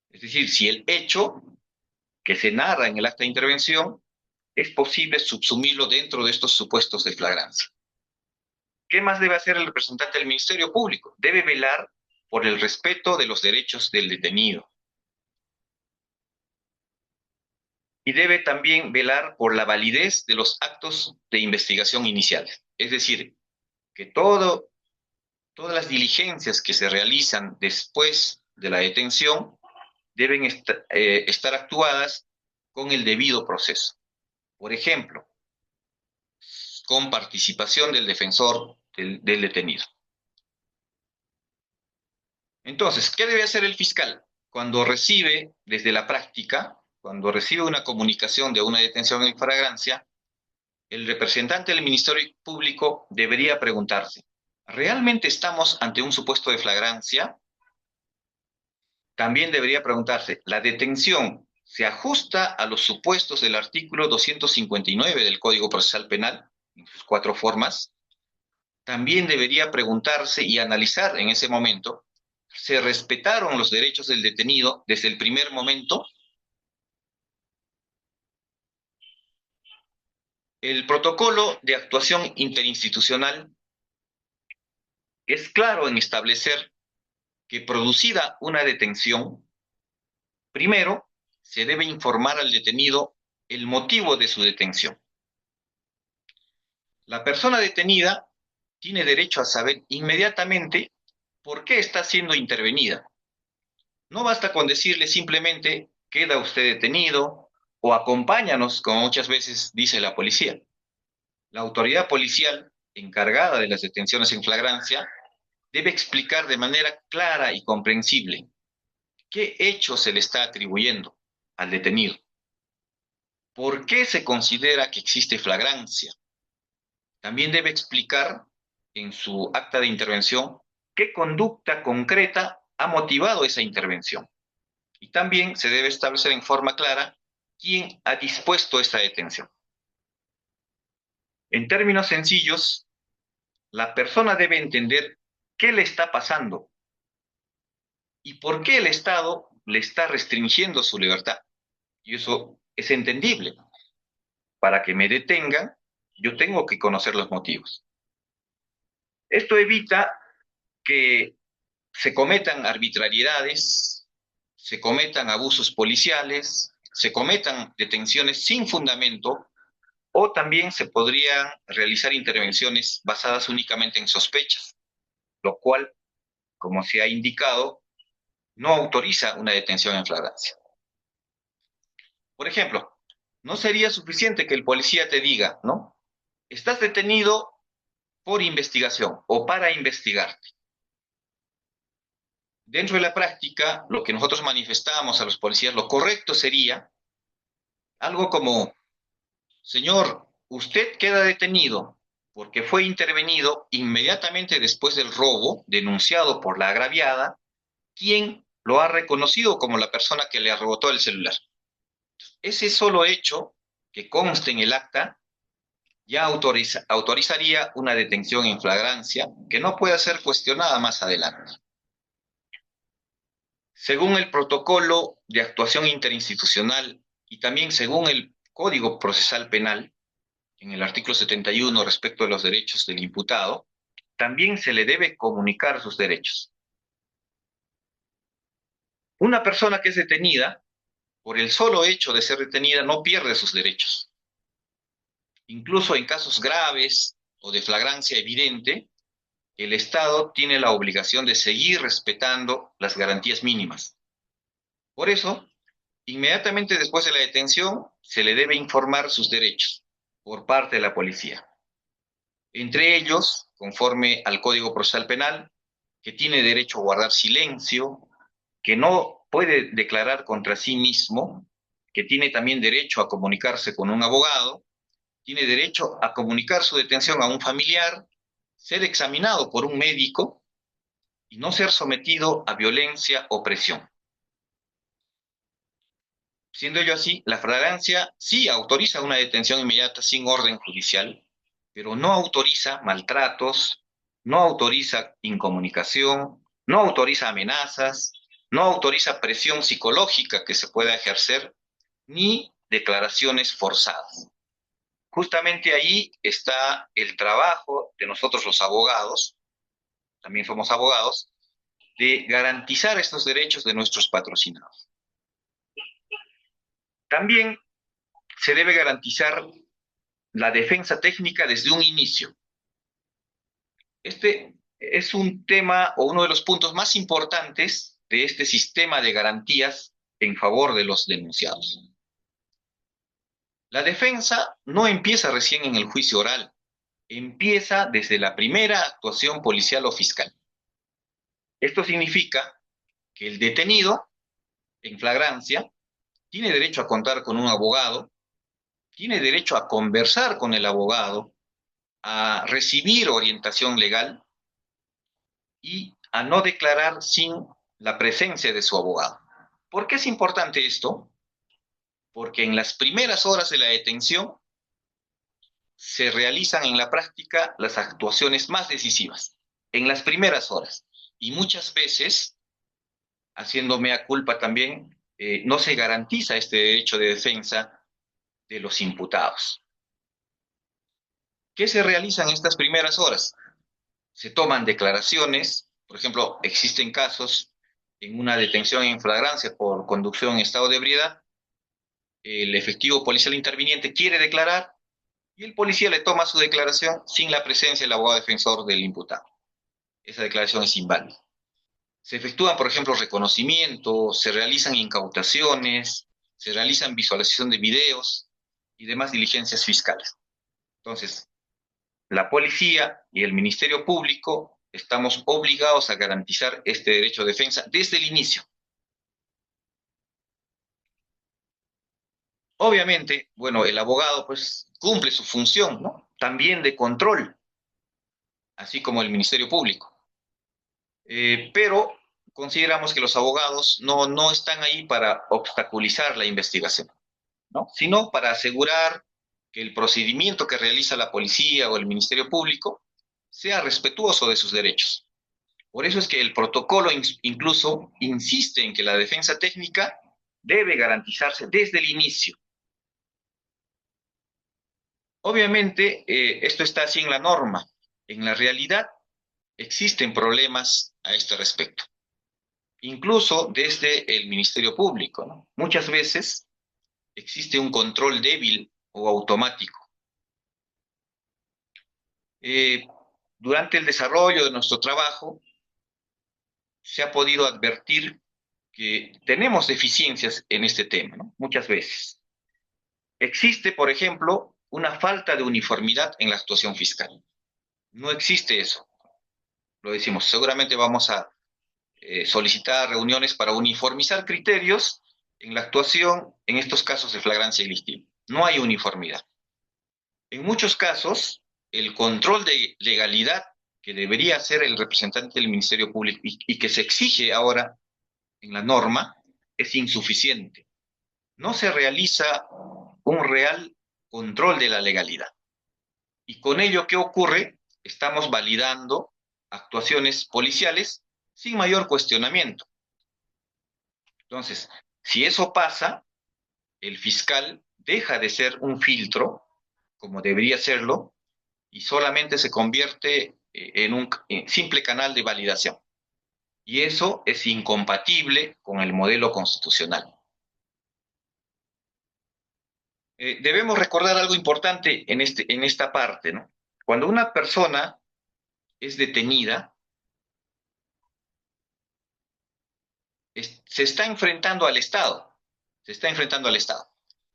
Es decir, si el hecho que se narra en el acta de intervención es posible subsumirlo dentro de estos supuestos de flagrancia. ¿Qué más debe hacer el representante del Ministerio Público? Debe velar por el respeto de los derechos del detenido. Y debe también velar por la validez de los actos de investigación iniciales. Es decir, que todas las diligencias que se realizan después de la detención deben estar actuadas con el debido proceso. Por ejemplo, con participación del defensor del detenido. Entonces, ¿qué debe hacer el fiscal? Cuando recibe, desde la práctica, cuando recibe una comunicación de una detención en flagrancia, el representante del Ministerio Público debería preguntarse, ¿realmente estamos ante un supuesto de flagrancia? También debería preguntarse, ¿la detención se ajusta a los supuestos del artículo 259 del Código Procesal Penal, en sus 4 formas? También debería preguntarse y analizar en ese momento, ¿se respetaron los derechos del detenido desde el primer momento? El protocolo de actuación interinstitucional es claro en establecer que producida una detención, primero se debe informar al detenido el motivo de su detención. La persona detenida tiene derecho a saber inmediatamente por qué está siendo intervenida. No basta con decirle simplemente, queda usted detenido o acompáñanos, como muchas veces dice la policía. La autoridad policial encargada de las detenciones en flagrancia debe explicar de manera clara y comprensible qué hecho se le está atribuyendo al detenido, por qué se considera que existe flagrancia. También debe explicar en su acta de intervención qué conducta concreta ha motivado esa intervención. Y también se debe establecer en forma clara quién ha dispuesto esta detención. En términos sencillos, la persona debe entender qué le está pasando y por qué el Estado le está restringiendo su libertad. Y eso es entendible. Para que me detengan, yo tengo que conocer los motivos. Esto evita que se cometan arbitrariedades, se cometan abusos policiales, se cometan detenciones sin fundamento, o también se podrían realizar intervenciones basadas únicamente en sospechas, lo cual, como se ha indicado, no autoriza una detención en flagrancia. Por ejemplo, no sería suficiente que el policía te diga, ¿no? Estás detenido por investigación o para investigarte. Dentro de la práctica, lo que nosotros manifestábamos a los policías, lo correcto sería algo como, señor, usted queda detenido porque fue intervenido inmediatamente después del robo denunciado por la agraviada, quien lo ha reconocido como la persona que le arrebató el celular. Ese solo hecho que conste en el acta ya autorizaría una detención en flagrancia que no pueda ser cuestionada más adelante. Según el protocolo de actuación interinstitucional y también según el Código Procesal Penal, en el artículo 71 respecto de los derechos del imputado, también se le debe comunicar sus derechos. Una persona que es detenida, por el solo hecho de ser detenida, no pierde sus derechos. Incluso en casos graves o de flagrancia evidente, el Estado tiene la obligación de seguir respetando las garantías mínimas. Por eso, inmediatamente después de la detención, se le debe informar sus derechos por parte de la policía. Entre ellos, conforme al Código Procesal Penal, que tiene derecho a guardar silencio, que no puede declarar contra sí mismo, que tiene también derecho a comunicarse con un abogado, tiene derecho a comunicar su detención a un familiar, ser examinado por un médico y no ser sometido a violencia o presión. Siendo ello así, la flagrancia sí autoriza una detención inmediata sin orden judicial, pero no autoriza maltratos, no autoriza incomunicación, no autoriza amenazas, no autoriza presión psicológica que se pueda ejercer, ni declaraciones forzadas. Justamente ahí está el trabajo de nosotros los abogados, también somos abogados, de garantizar estos derechos de nuestros patrocinados. También se debe garantizar la defensa técnica desde un inicio. Este es un tema o uno de los puntos más importantes de este sistema de garantías en favor de los denunciados. La defensa no empieza recién en el juicio oral, empieza desde la primera actuación policial o fiscal. Esto significa que el detenido, en flagrancia, tiene derecho a contar con un abogado, tiene derecho a conversar con el abogado, a recibir orientación legal y a no declarar sin la presencia de su abogado. ¿Por qué es importante esto? Porque en las primeras horas de la detención se realizan en la práctica las actuaciones más decisivas, en las primeras horas. Y muchas veces, haciendo mea culpa también, no se garantiza este derecho de defensa de los imputados. ¿Qué se realiza en estas primeras horas? Se toman declaraciones, por ejemplo, existen casos en una detención en flagrancia por conducción en estado de ebriedad, el efectivo policial interviniente quiere declarar y el policía le toma su declaración sin la presencia del abogado defensor del imputado. Esa declaración es inválida. Se efectúan, por ejemplo, reconocimientos, se realizan incautaciones, se realizan visualización de videos y demás diligencias fiscales. Entonces, la policía y el Ministerio Público estamos obligados a garantizar este derecho de defensa desde el inicio. Obviamente, bueno, el abogado pues cumple su función, ¿no? También de control, así como el Ministerio Público. Pero consideramos que los abogados no están ahí para obstaculizar la investigación, ¿no? Sino para asegurar que el procedimiento que realiza la policía o el Ministerio Público sea respetuoso de sus derechos. Por eso es que el protocolo incluso insiste en que la defensa técnica debe garantizarse desde el inicio. Obviamente, esto está así en la norma. En la realidad, existen problemas a este respecto, incluso desde el Ministerio Público, ¿no? Muchas veces existe un control débil o automático. Eh, durante el desarrollo de nuestro trabajo, se ha podido advertir que tenemos deficiencias en este tema, ¿no? Muchas veces. Existe, por ejemplo, una falta de uniformidad en la actuación fiscal. No existe eso. Lo decimos, seguramente vamos a solicitar reuniones para uniformizar criterios en la actuación en estos casos de flagrancia delictiva. No hay uniformidad. En muchos casos, el control de legalidad que debería hacer el representante del Ministerio Público y que se exige ahora en la norma es insuficiente. No se realiza un real control de la legalidad. Y con ello, ¿qué ocurre? Estamos validando actuaciones policiales sin mayor cuestionamiento. Entonces, si eso pasa, el fiscal deja de ser un filtro, como debería serlo, y solamente se convierte en un simple canal de validación. Y eso es incompatible con el modelo constitucional. Debemos recordar algo importante en esta parte, ¿no? Cuando una persona es detenida, se está enfrentando al Estado, se está enfrentando al Estado.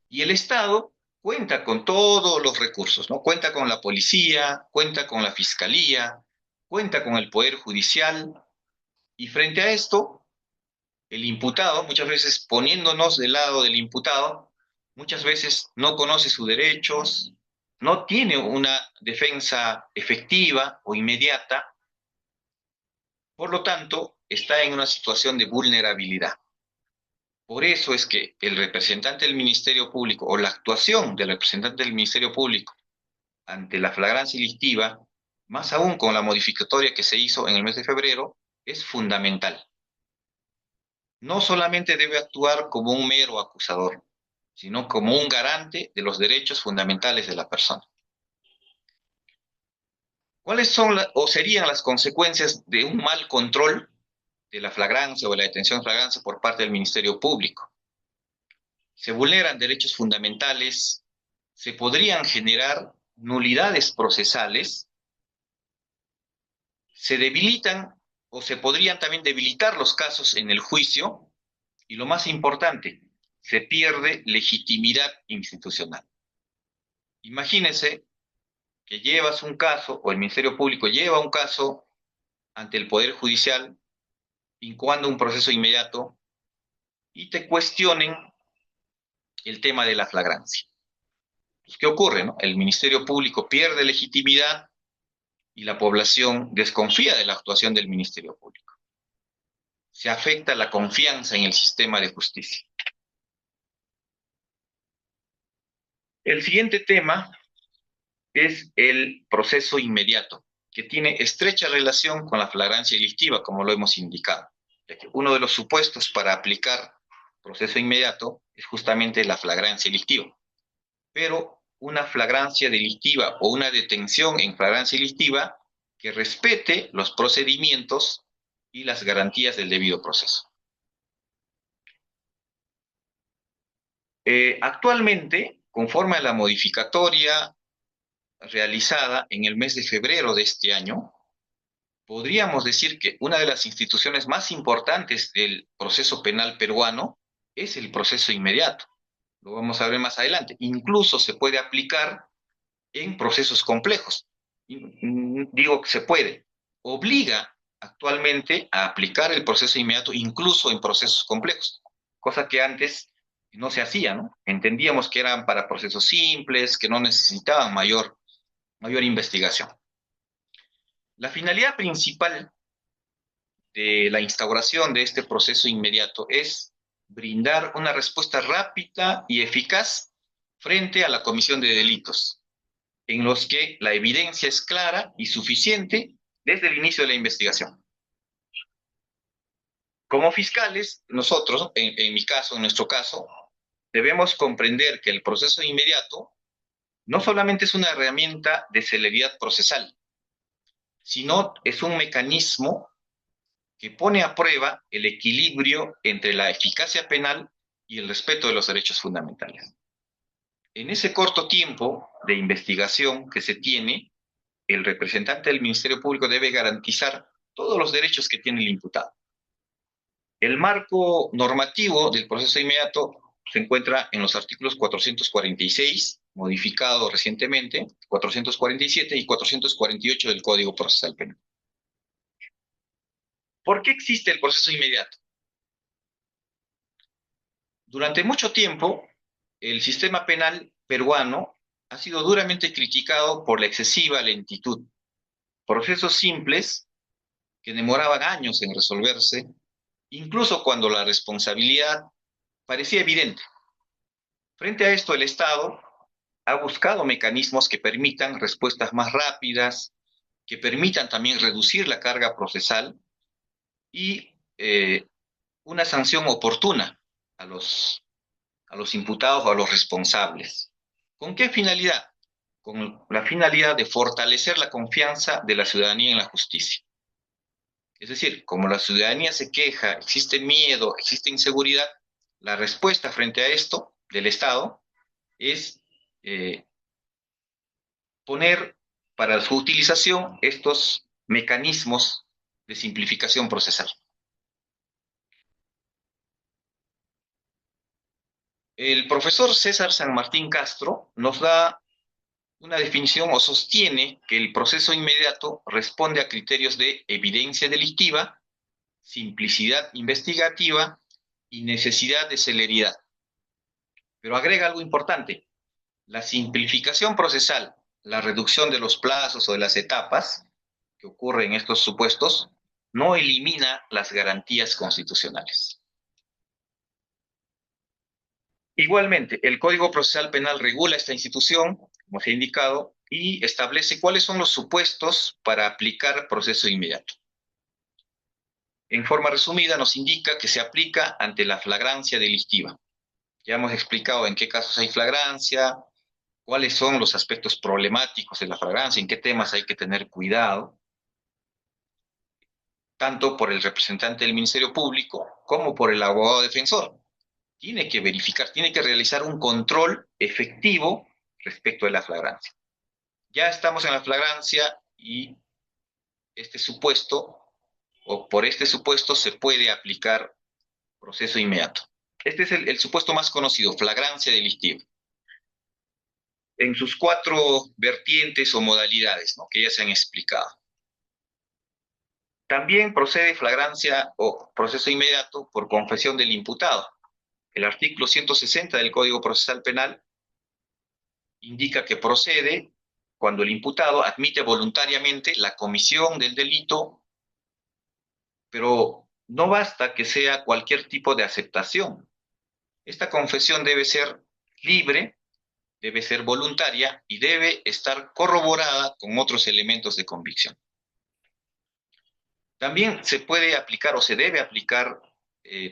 Y el Estado cuenta con todos los recursos, ¿no? Cuenta con la policía, cuenta con la fiscalía, cuenta con el Poder Judicial, y frente a esto, el imputado, muchas veces poniéndonos del lado del imputado, muchas veces no conoce sus derechos, no tiene una defensa efectiva o inmediata, por lo tanto, está en una situación de vulnerabilidad. Por eso es que el representante del Ministerio Público o la actuación del representante del Ministerio Público ante la flagrancia delictiva más aún con la modificatoria que se hizo en el mes de febrero, es fundamental. No solamente debe actuar como un mero acusador, sino como un garante de los derechos fundamentales de la persona. ¿Cuáles son o serían las consecuencias de un mal control de la flagrancia o de la detención de flagrancia por parte del Ministerio Público? Se vulneran derechos fundamentales, se podrían generar nulidades procesales, se debilitan o se podrían también debilitar los casos en el juicio y lo más importante, se pierde legitimidad institucional. Imagínense que llevas un caso o el Ministerio Público lleva un caso ante el Poder Judicial, incoando un proceso inmediato y te cuestionen el tema de la flagrancia. Pues, ¿qué ocurre, no? El Ministerio Público pierde legitimidad y la población desconfía de la actuación del Ministerio Público. Se afecta la confianza en el sistema de justicia. El siguiente tema es el proceso inmediato, que tiene estrecha relación con la flagrancia delictiva, como lo hemos indicado. Ya que uno de los supuestos para aplicar proceso inmediato es justamente la flagrancia delictiva. Pero una flagrancia delictiva o una detención en flagrancia delictiva que respete los procedimientos y las garantías del debido proceso. Actualmente, conforme a la modificatoria realizada en el mes de febrero de este año, podríamos decir que una de las instituciones más importantes del proceso penal peruano es el proceso inmediato. Lo vamos a ver más adelante. Incluso se puede aplicar en procesos complejos. Digo que se puede. Obliga actualmente a aplicar el proceso inmediato incluso en procesos complejos, cosa que antes no se hacía, ¿no? Entendíamos que eran para procesos simples, que no necesitaban mayor investigación. La finalidad principal de la instauración de este proceso inmediato es brindar una respuesta rápida y eficaz frente a la comisión de delitos, en los que la evidencia es clara y suficiente desde el inicio de la investigación. Como fiscales, nosotros, en mi caso, en nuestro caso, debemos comprender que el proceso inmediato no solamente es una herramienta de celeridad procesal, sino es un mecanismo que pone a prueba el equilibrio entre la eficacia penal y el respeto de los derechos fundamentales. En ese corto tiempo de investigación que se tiene, el representante del Ministerio Público debe garantizar todos los derechos que tiene el imputado. El marco normativo del proceso inmediato se encuentra en los artículos 446, modificado recientemente, 447 y 448 del Código Procesal Penal. ¿Por qué existe el proceso inmediato? Durante mucho tiempo, el sistema penal peruano ha sido duramente criticado por la excesiva lentitud. Procesos simples que demoraban años en resolverse, incluso cuando la responsabilidad parecía evidente. Frente a esto, el Estado ha buscado mecanismos que permitan respuestas más rápidas, que permitan también reducir la carga procesal y una sanción oportuna a los imputados o a los responsables. ¿Con qué finalidad? Con la finalidad de fortalecer la confianza de la ciudadanía en la justicia. Es decir, como la ciudadanía se queja, existe miedo, existe inseguridad, la respuesta frente a esto del Estado es poner para su utilización estos mecanismos de simplificación procesal. El profesor César San Martín Castro nos da una definición o sostiene que el proceso inmediato responde a criterios de evidencia delictiva, simplicidad investigativa y necesidad de celeridad. Pero agrega algo importante: la simplificación procesal, la reducción de los plazos o de las etapas que ocurre en estos supuestos, no elimina las garantías constitucionales. Igualmente, el Código Procesal Penal regula esta institución, como se ha indicado, y establece cuáles son los supuestos para aplicar proceso inmediato. En forma resumida, nos indica que se aplica ante la flagrancia delictiva. Ya hemos explicado en qué casos hay flagrancia, cuáles son los aspectos problemáticos de la flagrancia, en qué temas hay que tener cuidado, tanto por el representante del Ministerio Público como por el abogado defensor. Tiene que verificar, tiene que realizar un control efectivo respecto de la flagrancia. Ya estamos en la flagrancia y este supuesto, o por este supuesto, se puede aplicar proceso inmediato. Este es el supuesto más conocido, flagrancia delictiva, en sus cuatro vertientes o modalidades, ¿no?, que ya se han explicado. También procede flagrancia o proceso inmediato por confesión del imputado. El artículo 160 del Código Procesal Penal indica que procede cuando el imputado admite voluntariamente la comisión del delito, pero no basta que sea cualquier tipo de aceptación. Esta confesión debe ser libre, debe ser voluntaria y debe estar corroborada con otros elementos de convicción. También se puede aplicar o se debe aplicar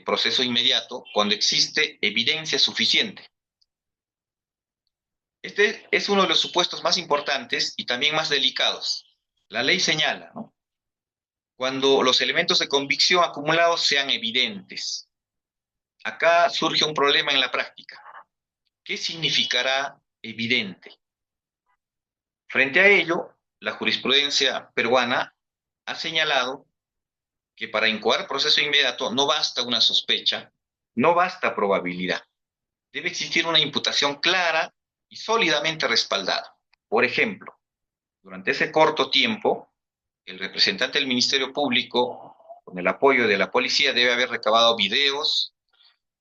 proceso inmediato cuando existe evidencia suficiente. Este es uno de los supuestos más importantes y también más delicados. La ley señala, ¿no?, cuando los elementos de convicción acumulados sean evidentes. Acá surge un problema en la práctica. ¿Qué significará evidente? Frente a ello, la jurisprudencia peruana ha señalado que para incoar proceso inmediato no basta una sospecha, no basta probabilidad. Debe existir una imputación clara y sólidamente respaldada. Por ejemplo, durante ese corto tiempo, el representante del Ministerio Público, con el apoyo de la policía, debe haber recabado videos,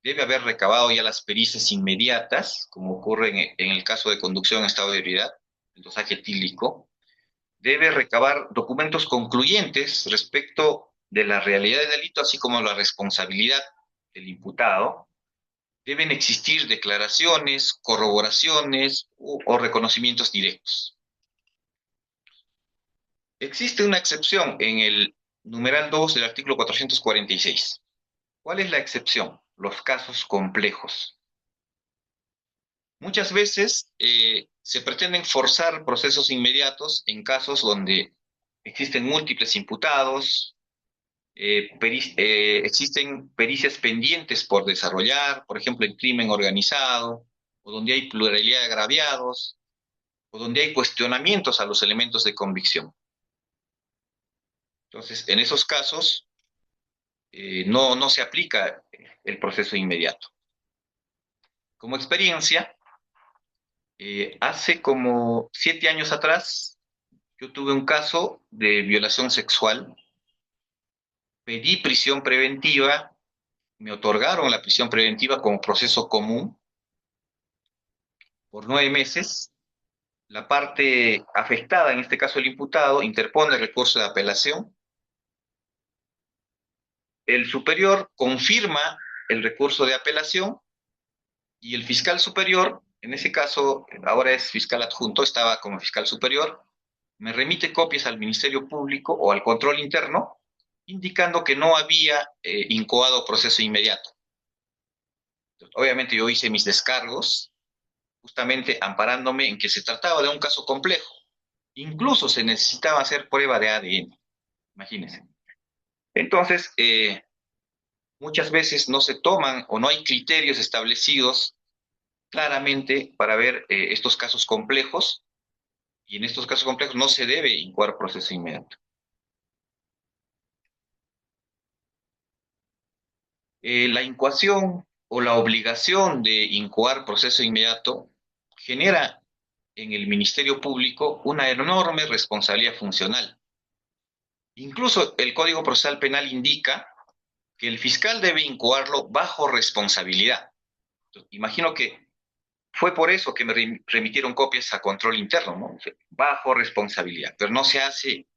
debe haber recabado ya las pericias inmediatas, como ocurre en el caso de conducción en estado de ebriedad, el dosaje etílico, debe recabar documentos concluyentes respecto de la realidad del delito, así como la responsabilidad del imputado. Deben existir declaraciones, corroboraciones o reconocimientos directos. Existe una excepción en el numeral 2 del artículo 446. ¿Cuál es la excepción? Los casos complejos. Muchas veces se pretenden forzar procesos inmediatos en casos donde existen múltiples imputados, existen pericias pendientes por desarrollar, por ejemplo, en crimen organizado, o donde hay pluralidad de agraviados, o donde hay cuestionamientos a los elementos de convicción. Entonces, en esos casos, no se aplica el proceso inmediato. Como experiencia, hace como 7 años atrás, yo tuve un caso de violación sexual, pedí prisión preventiva, me otorgaron la prisión preventiva como proceso común por 9 meses. La parte afectada, en este caso el imputado, interpone recurso de apelación. El superior confirma el recurso de apelación y el fiscal superior, en ese caso ahora es fiscal adjunto, estaba como fiscal superior, me remite copias al Ministerio Público o al control interno, indicando que no había incoado proceso inmediato. Entonces, obviamente yo hice mis descargos, justamente amparándome en que se trataba de un caso complejo. Incluso se necesitaba hacer prueba de ADN, imagínense. Entonces, muchas veces no se toman o no hay criterios establecidos claramente para ver estos casos complejos, y en estos casos complejos no se debe incoar proceso inmediato. La incoación o la obligación de incoar proceso inmediato genera en el Ministerio Público una enorme responsabilidad funcional. Incluso el Código Procesal Penal indica que el fiscal debe incoarlo bajo responsabilidad. Entonces, imagino que fue por eso que me remitieron copias a control interno, ¿no? Bajo responsabilidad, pero no se hace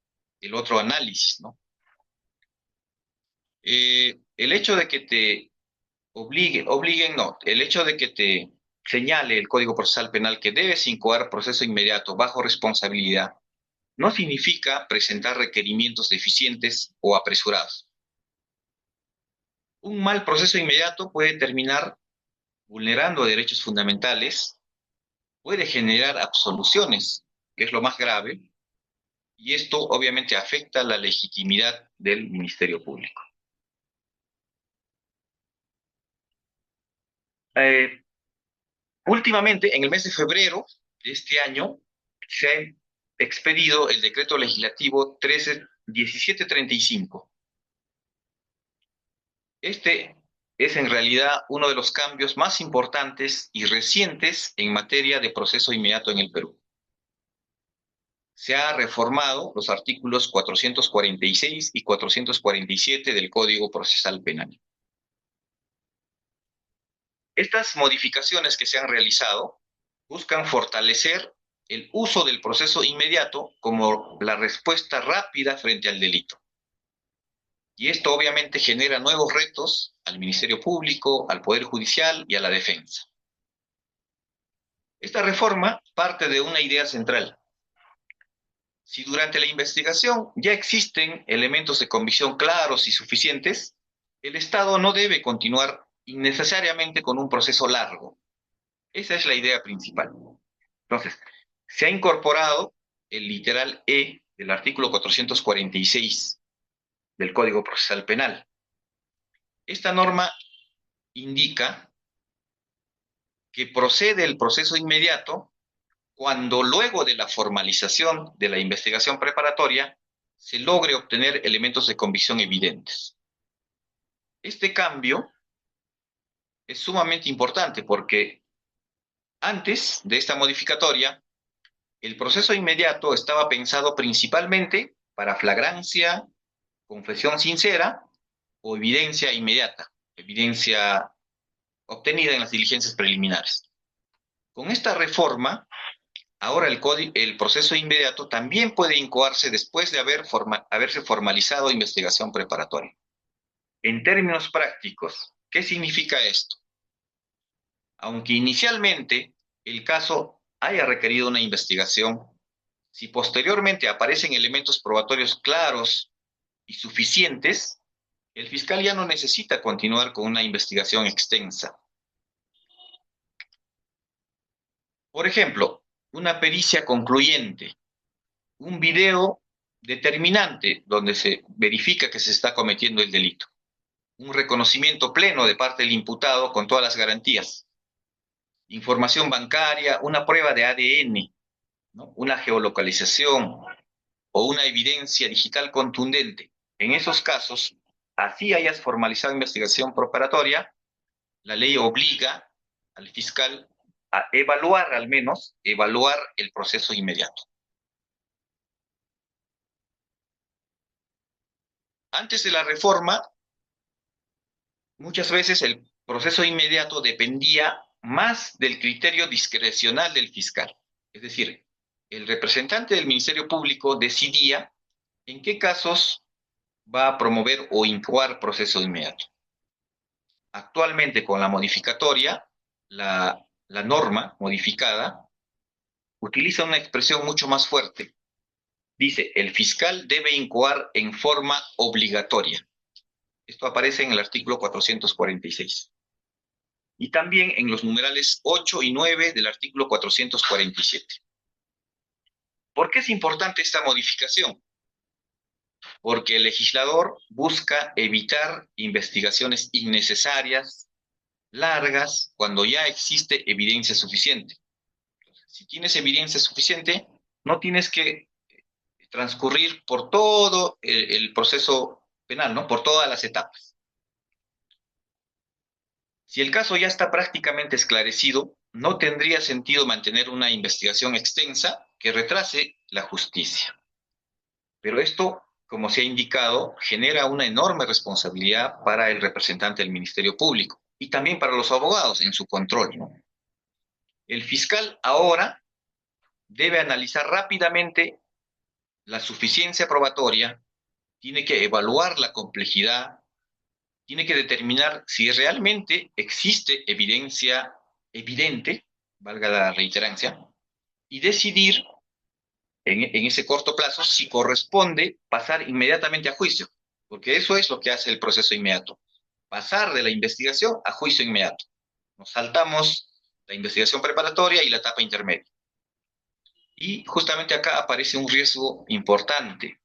el otro análisis, ¿no? El hecho de que te el hecho de que te señale el Código Procesal Penal que debes incoar proceso inmediato bajo responsabilidad, no significa presentar requerimientos deficientes o apresurados. Un mal proceso inmediato puede terminar vulnerando derechos fundamentales, puede generar absoluciones, que es lo más grave, y esto obviamente afecta la legitimidad del Ministerio Público. Últimamente, en el mes de febrero de este año, se ha expedido el decreto legislativo 1735. Este es en realidad uno de los cambios más importantes y recientes en materia de proceso inmediato en el Perú. Se ha reformado los artículos 446 y 447 del Código Procesal Penal. Estas modificaciones que se han realizado buscan fortalecer el uso del proceso inmediato como la respuesta rápida frente al delito. Y esto obviamente genera nuevos retos al Ministerio Público, al Poder Judicial y a la defensa. Esta reforma parte de una idea central. Si durante la investigación ya existen elementos de convicción claros y suficientes, el Estado no debe continuar innecesariamente con un proceso largo. Esa es la idea principal. Entonces, se ha incorporado el literal E del artículo 446 del Código Procesal Penal. Esta norma indica que procede el proceso inmediato cuando luego de la formalización de la investigación preparatoria se logre obtener elementos de convicción evidentes. Este cambio es sumamente importante porque antes de esta modificatoria, el proceso inmediato estaba pensado principalmente para flagrancia, confesión sincera o evidencia inmediata, evidencia obtenida en las diligencias preliminares. Con esta reforma, ahora el proceso inmediato también puede incoarse después de haberse formalizado investigación preparatoria. En términos prácticos, ¿qué significa esto? Aunque inicialmente el caso haya requerido una investigación, si posteriormente aparecen elementos probatorios claros y suficientes, el fiscal ya no necesita continuar con una investigación extensa. Por ejemplo, una pericia concluyente, un video determinante donde se verifica que se está cometiendo el delito, un reconocimiento pleno de parte del imputado con todas las garantías, información bancaria, una prueba de ADN, ¿no? Una geolocalización o una evidencia digital contundente. En esos casos, así hayas formalizado investigación preparatoria, la ley obliga al fiscal a evaluar, al menos, evaluar el proceso inmediato. Antes de la reforma, muchas veces el proceso inmediato dependía más del criterio discrecional del fiscal. Es decir, el representante del Ministerio Público decidía en qué casos va a promover o incoar proceso inmediato. Actualmente, con la modificatoria, la norma modificada utiliza una expresión mucho más fuerte. Dice, el fiscal debe incoar en forma obligatoria. Esto aparece en el artículo 446. Y también en los numerales 8 y 9 del artículo 447. ¿Por qué es importante esta modificación? Porque el legislador busca evitar investigaciones innecesarias, largas, cuando ya existe evidencia suficiente. Si tienes evidencia suficiente, no tienes que transcurrir por todo el proceso penal, ¿no? Por todas las etapas. Si el caso ya está prácticamente esclarecido, no tendría sentido mantener una investigación extensa que retrase la justicia. Pero esto, como se ha indicado, genera una enorme responsabilidad para el representante del Ministerio Público y también para los abogados en su control, ¿no? El fiscal ahora debe analizar rápidamente la suficiencia probatoria, tiene que evaluar la complejidad, tiene que determinar si realmente existe evidencia evidente, valga la reiterancia, y decidir en ese corto plazo si corresponde pasar inmediatamente a juicio, porque eso es lo que hace el proceso inmediato, pasar de la investigación a juicio inmediato. Nos saltamos la investigación preparatoria y la etapa intermedia. Y justamente acá aparece un riesgo importante.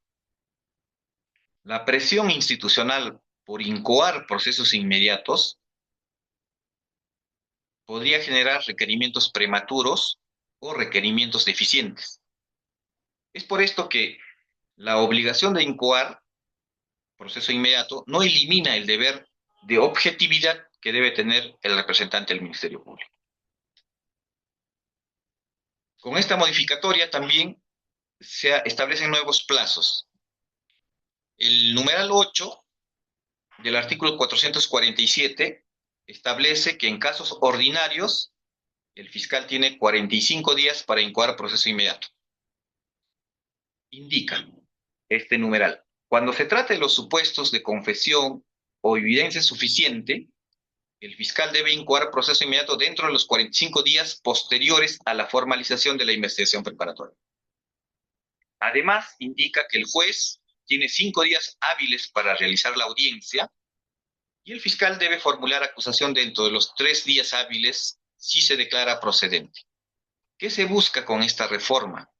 La presión institucional por incoar procesos inmediatos podría generar requerimientos prematuros o requerimientos deficientes. Es por esto que la obligación de incoar proceso inmediato no elimina el deber de objetividad que debe tener el representante del Ministerio Público. Con esta modificatoria también se establecen nuevos plazos. El numeral 8 del artículo 447 establece que en casos ordinarios el fiscal tiene 45 días para incoar proceso inmediato. Indica este numeral: cuando se trate de los supuestos de confesión o evidencia suficiente, el fiscal debe incoar proceso inmediato dentro de los 45 días posteriores a la formalización de la investigación preparatoria. Además, indica que el juez tiene 5 días hábiles para realizar la audiencia y el fiscal debe formular acusación dentro de los 3 días hábiles si se declara procedente. ¿Qué se busca con esta reforma?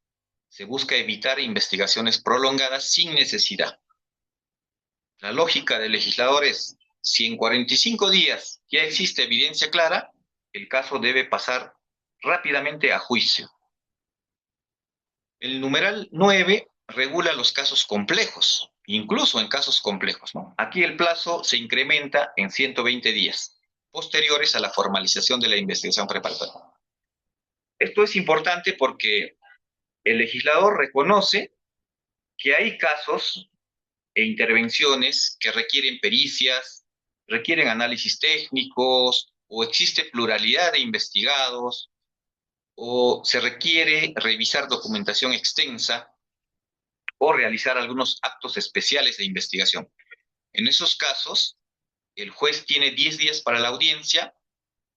Se busca evitar investigaciones prolongadas sin necesidad. La lógica del legislador es: si en 45 días ya existe evidencia clara, el caso debe pasar rápidamente a juicio. El numeral 9 regula los casos complejos, incluso en casos complejos, ¿no? Aquí el plazo se incrementa en 120 días, posteriores a la formalización de la investigación preparatoria. Esto es importante porque el legislador reconoce que hay casos e intervenciones que requieren pericias, requieren análisis técnicos, o existe pluralidad de investigados, o se requiere revisar documentación extensa, o realizar algunos actos especiales de investigación. En esos casos, el juez tiene 10 días para la audiencia,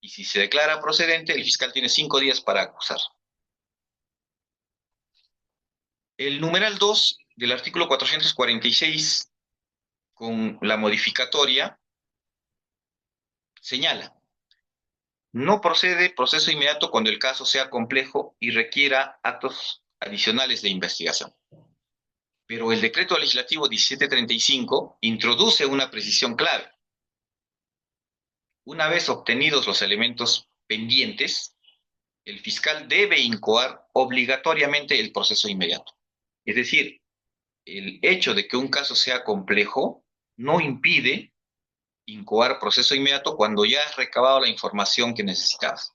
y si se declara procedente, el fiscal tiene 5 días para acusar. El numeral 2 del artículo 446, con la modificatoria, señala: no procede proceso inmediato cuando el caso sea complejo y requiera actos adicionales de investigación. Pero el decreto legislativo 1735 introduce una precisión clave. Una vez obtenidos los elementos pendientes, el fiscal debe incoar obligatoriamente el proceso inmediato. Es decir, el hecho de que un caso sea complejo no impide incoar proceso inmediato cuando ya has recabado la información que necesitabas.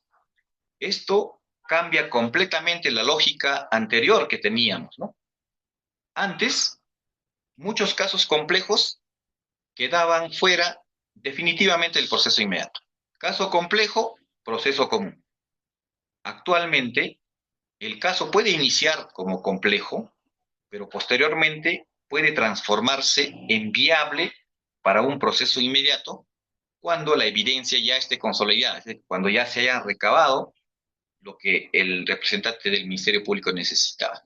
Esto cambia completamente la lógica anterior que teníamos, ¿no? Antes, muchos casos complejos quedaban fuera definitivamente del proceso inmediato. Caso complejo, proceso común. Actualmente, el caso puede iniciar como complejo, pero posteriormente puede transformarse en viable para un proceso inmediato cuando la evidencia ya esté consolidada, es decir, cuando ya se haya recabado lo que el representante del Ministerio Público necesitaba.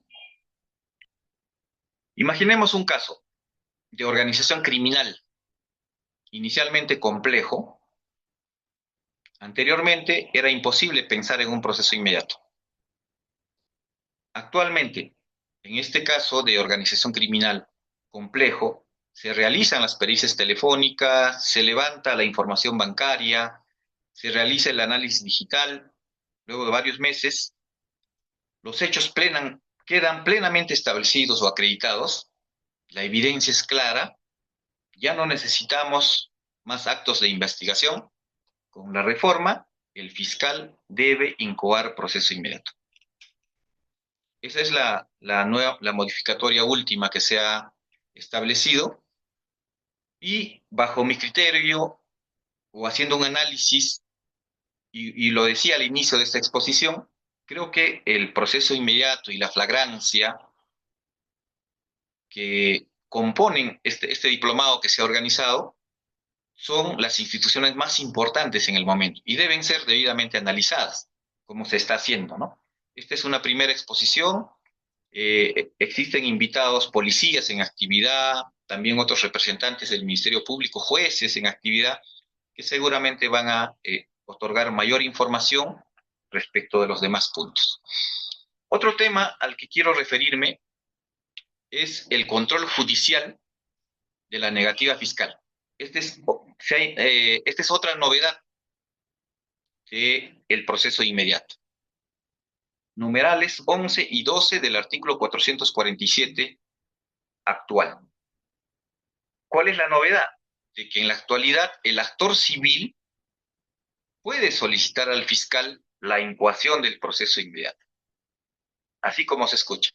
Imaginemos un caso de organización criminal, inicialmente complejo. Anteriormente era imposible pensar en un proceso inmediato. Actualmente, en este caso de organización criminal complejo, se realizan las pericias telefónicas, se levanta la información bancaria, se realiza el análisis digital. Luego de varios meses, los hechos quedan plenamente establecidos o acreditados, la evidencia es clara, ya no necesitamos más actos de investigación. Con la reforma, el fiscal debe incoar proceso inmediato. Esa es la modificatoria última que se ha establecido, y bajo mi criterio, o haciendo un análisis, y lo decía al inicio de esta exposición, creo que el proceso inmediato y la flagrancia que componen este diplomado que se ha organizado son las instituciones más importantes en el momento y deben ser debidamente analizadas, como se está haciendo, ¿no? Esta es una primera exposición. Existen invitados policías en actividad, también otros representantes del Ministerio Público, jueces en actividad, que seguramente van a otorgar mayor información respecto de los demás puntos. Otro tema al que quiero referirme es el control judicial de la negativa fiscal. Esta es otra novedad del proceso inmediato. Numerales 11 y 12 del artículo 447 actual. ¿Cuál es la novedad? De que en la actualidad el actor civil puede solicitar al fiscal la incoación del proceso inmediato. Así como se escucha.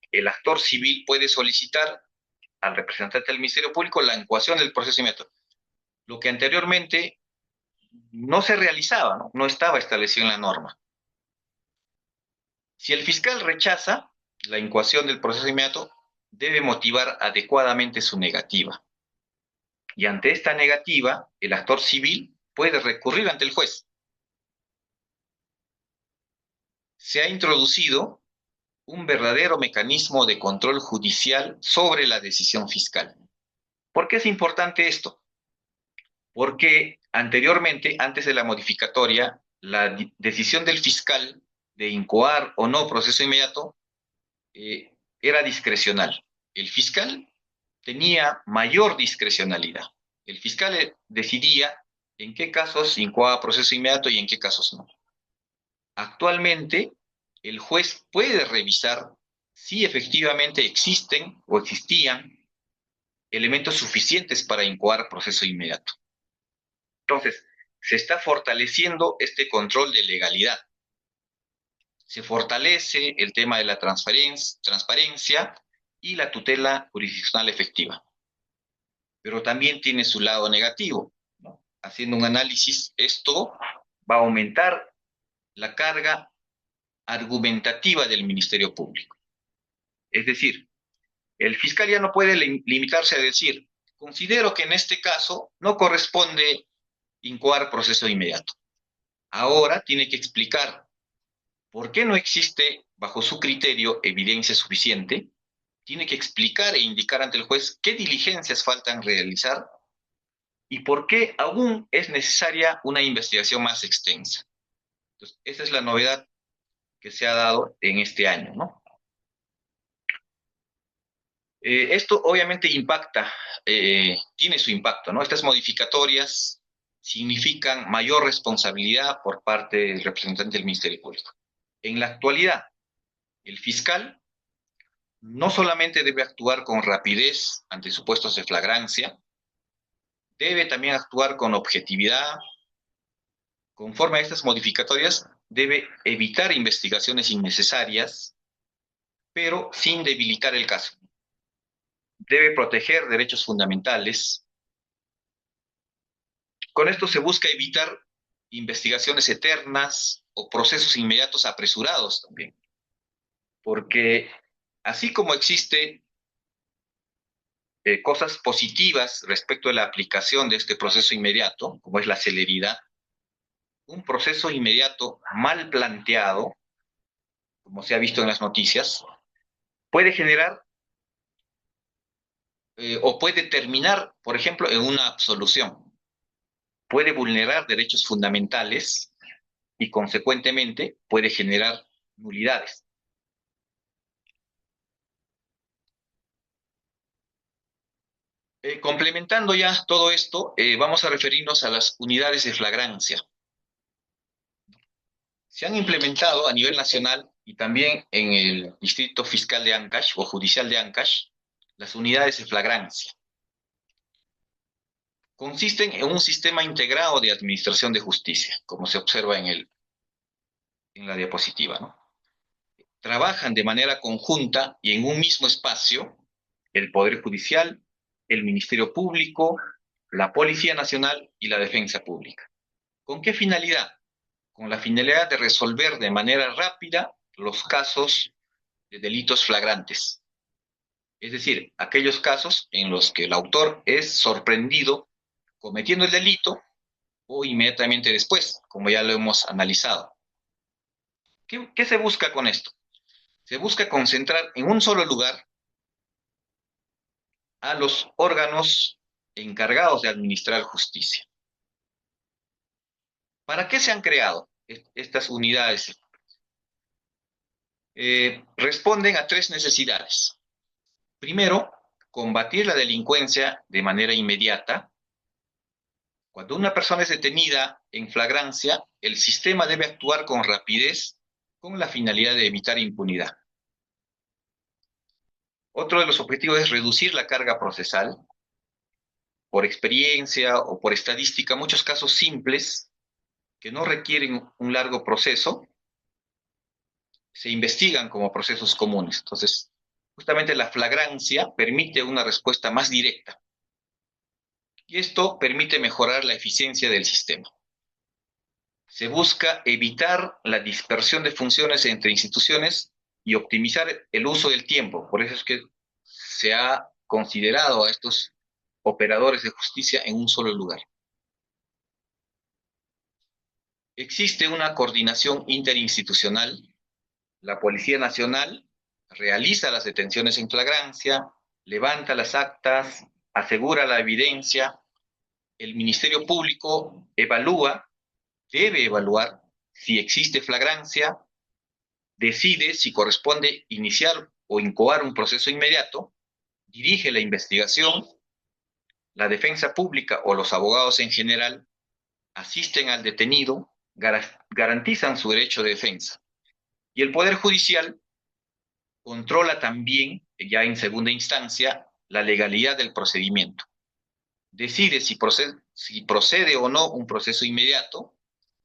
El actor civil puede solicitar al representante del Ministerio Público la incoación del proceso inmediato. Lo que anteriormente no se realizaba, ¿no? No estaba establecido en la norma. Si el fiscal rechaza la incoación del proceso inmediato, debe motivar adecuadamente su negativa. Y ante esta negativa, el actor civil puede recurrir ante el juez. Se ha introducido un verdadero mecanismo de control judicial sobre la decisión fiscal. ¿Por qué es importante esto? Porque anteriormente, antes de la modificatoria, la decisión del fiscal de incoar o no proceso inmediato era discrecional. El fiscal tenía mayor discrecionalidad. El fiscal decidía en qué casos incoaba proceso inmediato y en qué casos no. Actualmente, el juez puede revisar si efectivamente existen o existían elementos suficientes para incoar proceso inmediato. Entonces, se está fortaleciendo este control de legalidad. Se fortalece el tema de la transparencia y la tutela jurisdiccional efectiva. Pero también tiene su lado negativo, ¿no? Haciendo un análisis, esto va a aumentar la carga argumentativa del Ministerio Público. Es decir, el fiscal ya no puede limitarse a decir, considero que en este caso no corresponde incoar proceso inmediato. Ahora tiene que explicar por qué no existe, bajo su criterio, evidencia suficiente. Tiene que explicar e indicar ante el juez qué diligencias faltan realizar y por qué aún es necesaria una investigación más extensa. Entonces, esa es la novedad que se ha dado en este año, ¿no? Esto obviamente impacta, tiene su impacto, ¿no? Estas modificatorias significan mayor responsabilidad por parte del representante del Ministerio Público. En la actualidad, el fiscal no solamente debe actuar con rapidez ante supuestos de flagrancia, debe también actuar con objetividad. Conforme a estas modificatorias, debe evitar investigaciones innecesarias, pero sin debilitar el caso. Debe proteger derechos fundamentales. Con esto se busca evitar investigaciones eternas o procesos inmediatos apresurados también. Porque así como existe cosas positivas respecto a la aplicación de este proceso inmediato, como es la celeridad, un proceso inmediato mal planteado, como se ha visto en las noticias, puede generar o puede terminar, por ejemplo, en una absolución. Puede vulnerar derechos fundamentales y, consecuentemente, puede generar nulidades. Complementando ya todo esto, vamos a referirnos a las unidades de flagrancia. Se han implementado a nivel nacional y también en el Distrito Fiscal de Ancash o Judicial de Ancash las unidades de flagrancia. Consisten en un sistema integrado de administración de justicia, como se observa en la diapositiva, ¿no? Trabajan de manera conjunta y en un mismo espacio el Poder Judicial, el Ministerio Público, la Policía Nacional y la Defensa Pública. ¿Con qué finalidad? Con la finalidad de resolver de manera rápida los casos de delitos flagrantes. Es decir, aquellos casos en los que el autor es sorprendido cometiendo el delito o inmediatamente después, como ya lo hemos analizado. ¿Qué se busca con esto? Se busca concentrar en un solo lugar a los órganos encargados de administrar justicia. ¿Para qué se han creado estas unidades? Responden a tres necesidades. Primero, combatir la delincuencia de manera inmediata. Cuando una persona es detenida en flagrancia, el sistema debe actuar con rapidez con la finalidad de evitar impunidad. Otro de los objetivos es reducir la carga procesal. Por experiencia o por estadística, muchos casos simples que no requieren un largo proceso se investigan como procesos comunes. Entonces, justamente la flagrancia permite una respuesta más directa y esto permite mejorar la eficiencia del sistema. Se busca evitar la dispersión de funciones entre instituciones y optimizar el uso del tiempo. Por eso es que se ha considerado a estos operadores de justicia en un solo lugar. Existe una coordinación interinstitucional. La Policía Nacional realiza las detenciones en flagrancia, levanta las actas, asegura la evidencia. El Ministerio Público debe evaluar si existe flagrancia, decide si corresponde iniciar o incoar un proceso inmediato, dirige la investigación. La defensa pública o los abogados en general asisten al detenido, garantizan su derecho de defensa. Y el Poder Judicial controla también, ya en segunda instancia, la legalidad del procedimiento. Decide si procede o no un proceso inmediato,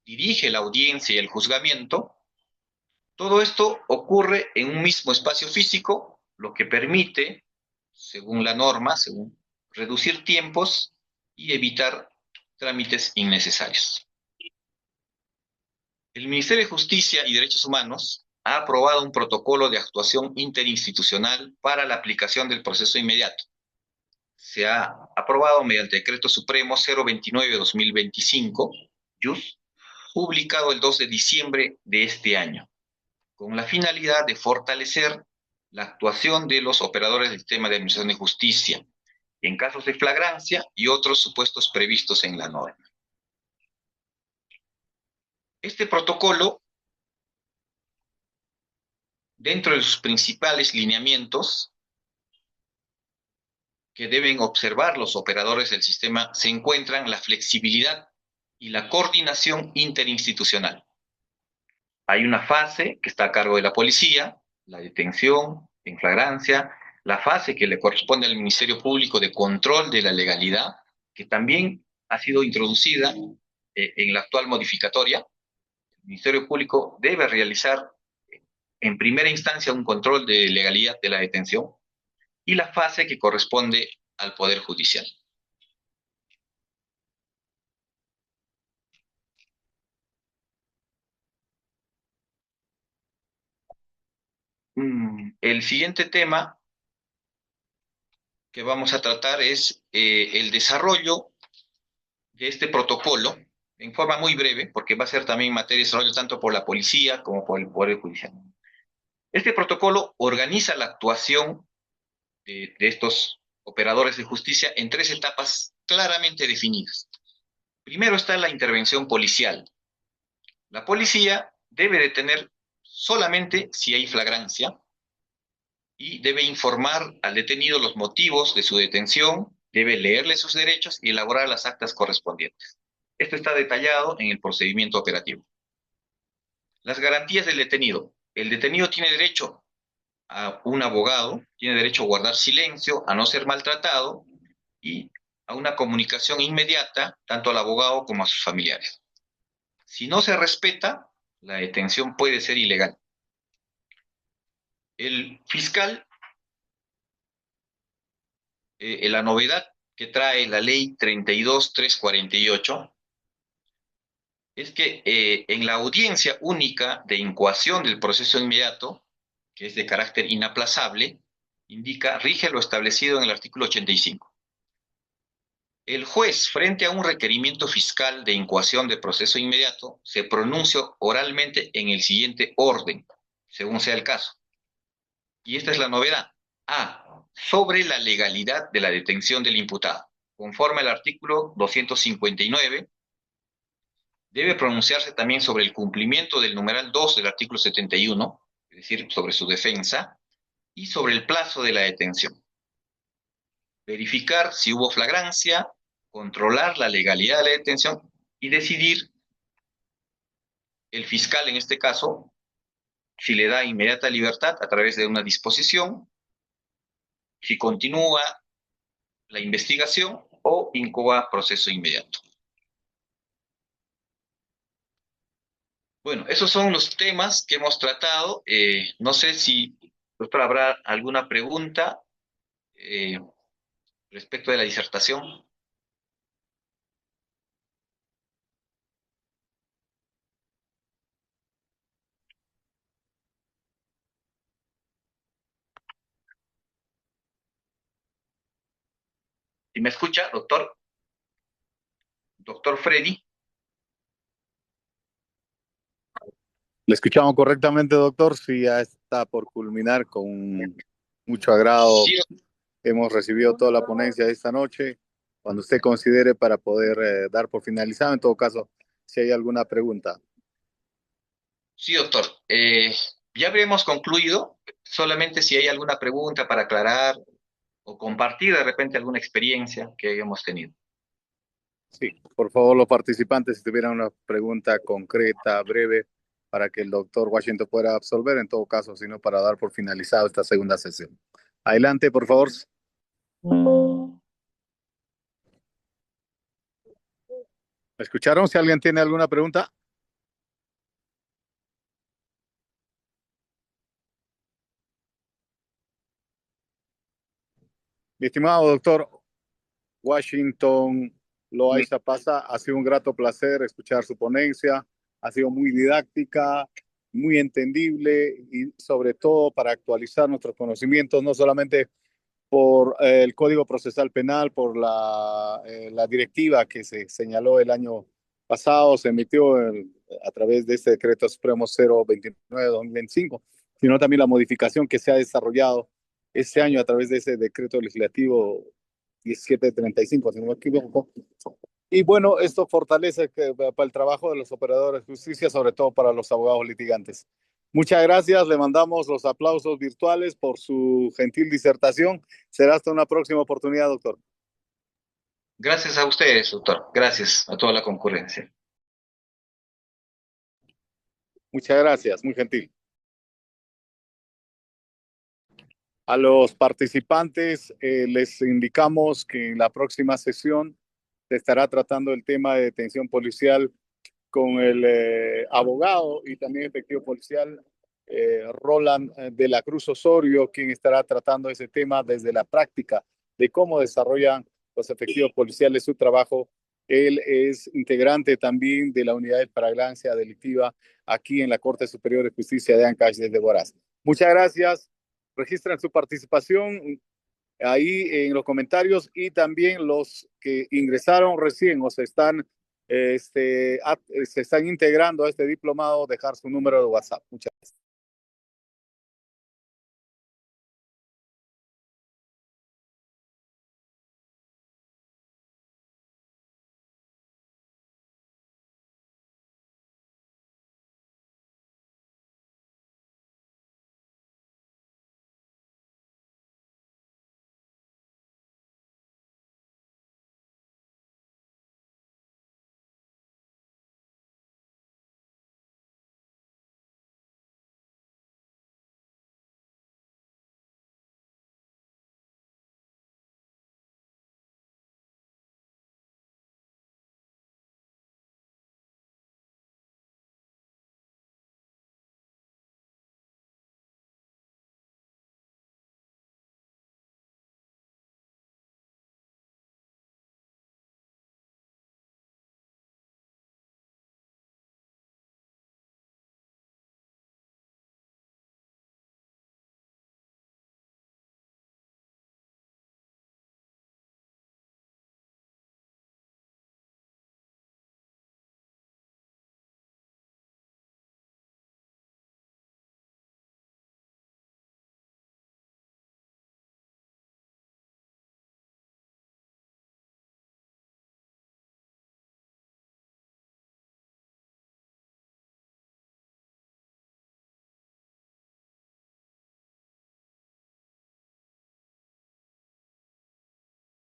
dirige la audiencia y el juzgamiento. Todo esto ocurre en un mismo espacio físico, lo que permite, según la norma, reducir tiempos y evitar trámites innecesarios. El Ministerio de Justicia y Derechos Humanos ha aprobado un protocolo de actuación interinstitucional para la aplicación del proceso inmediato. Se ha aprobado mediante Decreto Supremo 029/2025, JUS, publicado el 2 de diciembre de este año, con la finalidad de fortalecer la actuación de los operadores del sistema de administración de justicia en casos de flagrancia y otros supuestos previstos en la norma. Este protocolo, dentro de sus principales lineamientos que deben observar los operadores del sistema, se encuentran la flexibilidad y la coordinación interinstitucional. Hay una fase que está a cargo de la policía, la detención en flagrancia, la fase que le corresponde al Ministerio Público de control de la legalidad, que también ha sido introducida en la actual modificatoria. El Ministerio Público debe realizar en primera instancia un control de legalidad de la detención y la fase que corresponde al Poder Judicial. El siguiente tema que vamos a tratar es el desarrollo de este protocolo en forma muy breve, porque va a ser también materia de desarrollo tanto por la policía como por el Poder Judicial. Este protocolo organiza la actuación de estos operadores de justicia en tres etapas claramente definidas. Primero está la intervención policial. La policía debe detener solamente si hay flagrancia y debe informar al detenido los motivos de su detención, debe leerle sus derechos y elaborar las actas correspondientes. Esto está detallado en el procedimiento operativo. Las garantías del detenido. El detenido tiene derecho a un abogado, tiene derecho a guardar silencio, a no ser maltratado y a una comunicación inmediata tanto al abogado como a sus familiares. Si no se respeta, la detención puede ser ilegal. El fiscal, la novedad que trae la ley 32.348 es que en la audiencia única de incoación del proceso inmediato, que es de carácter inaplazable, rige lo establecido en el artículo 85. El juez, frente a un requerimiento fiscal de incoación de proceso inmediato, se pronuncia oralmente en el siguiente orden, según sea el caso. Y esta es la novedad. A. Sobre la legalidad de la detención del imputado. Conforme al artículo 259, debe pronunciarse también sobre el cumplimiento del numeral 2 del artículo 71, es decir, sobre su defensa, y sobre el plazo de la detención. Verificar si hubo flagrancia, controlar la legalidad de la detención y decidir, el fiscal en este caso, si le da inmediata libertad a través de una disposición, si continúa la investigación o incoa proceso inmediato. Bueno, esos son los temas que hemos tratado. No sé si, doctor, habrá alguna pregunta eh, respecto de la disertación. ¿Si me escucha, doctor? Doctor Freddy. Le escuchamos correctamente, doctor. Sí, ya está por culminar con mucho agrado. Sí, Hemos recibido toda la ponencia de esta noche. Cuando usted considere para poder dar por finalizado, en todo caso, si hay alguna pregunta. sí, doctor. Ya habremos concluido. Solamente si hay alguna pregunta para aclarar o compartir de repente alguna experiencia que hayamos tenido. Sí, por favor, los participantes, si tuvieran una pregunta concreta, breve, para que el doctor Washington pueda absolver, en todo caso, sino para dar por finalizado esta segunda sesión. Adelante, por favor. ¿Me escucharon? Si alguien tiene alguna pregunta. Mi estimado doctor Washington Loaiza Pasa, ha sido un grato placer escuchar su ponencia. Ha sido muy didáctica, muy entendible y sobre todo para actualizar nuestros conocimientos, no solamente por el Código Procesal Penal, por la directiva que se señaló el año pasado, se emitió a través de este decreto supremo 029-2025, sino también la modificación que se ha desarrollado este año a través de ese decreto legislativo 1735, si no me equivoco. Y bueno, esto fortalece para el trabajo de los operadores de justicia, sobre todo para los abogados litigantes. Muchas gracias, le mandamos los aplausos virtuales por su gentil disertación. Será hasta una próxima oportunidad, doctor. Gracias a ustedes, doctor. Gracias a toda la concurrencia. Muchas gracias, muy gentil. A los participantes les indicamos que en la próxima sesión se estará tratando el tema de detención policial con el abogado y también efectivo policial Roland de la Cruz Osorio, quien estará tratando ese tema desde la práctica de cómo desarrollan los efectivos policiales su trabajo. Él es integrante también de la unidad de flagrancia delictiva aquí en la Corte Superior de Justicia de Ancash desde Huaraz. Muchas gracias. Registran su participación ahí en los comentarios y también los que ingresaron recién o se están integrando a este diplomado, dejar su número de WhatsApp. Muchas gracias.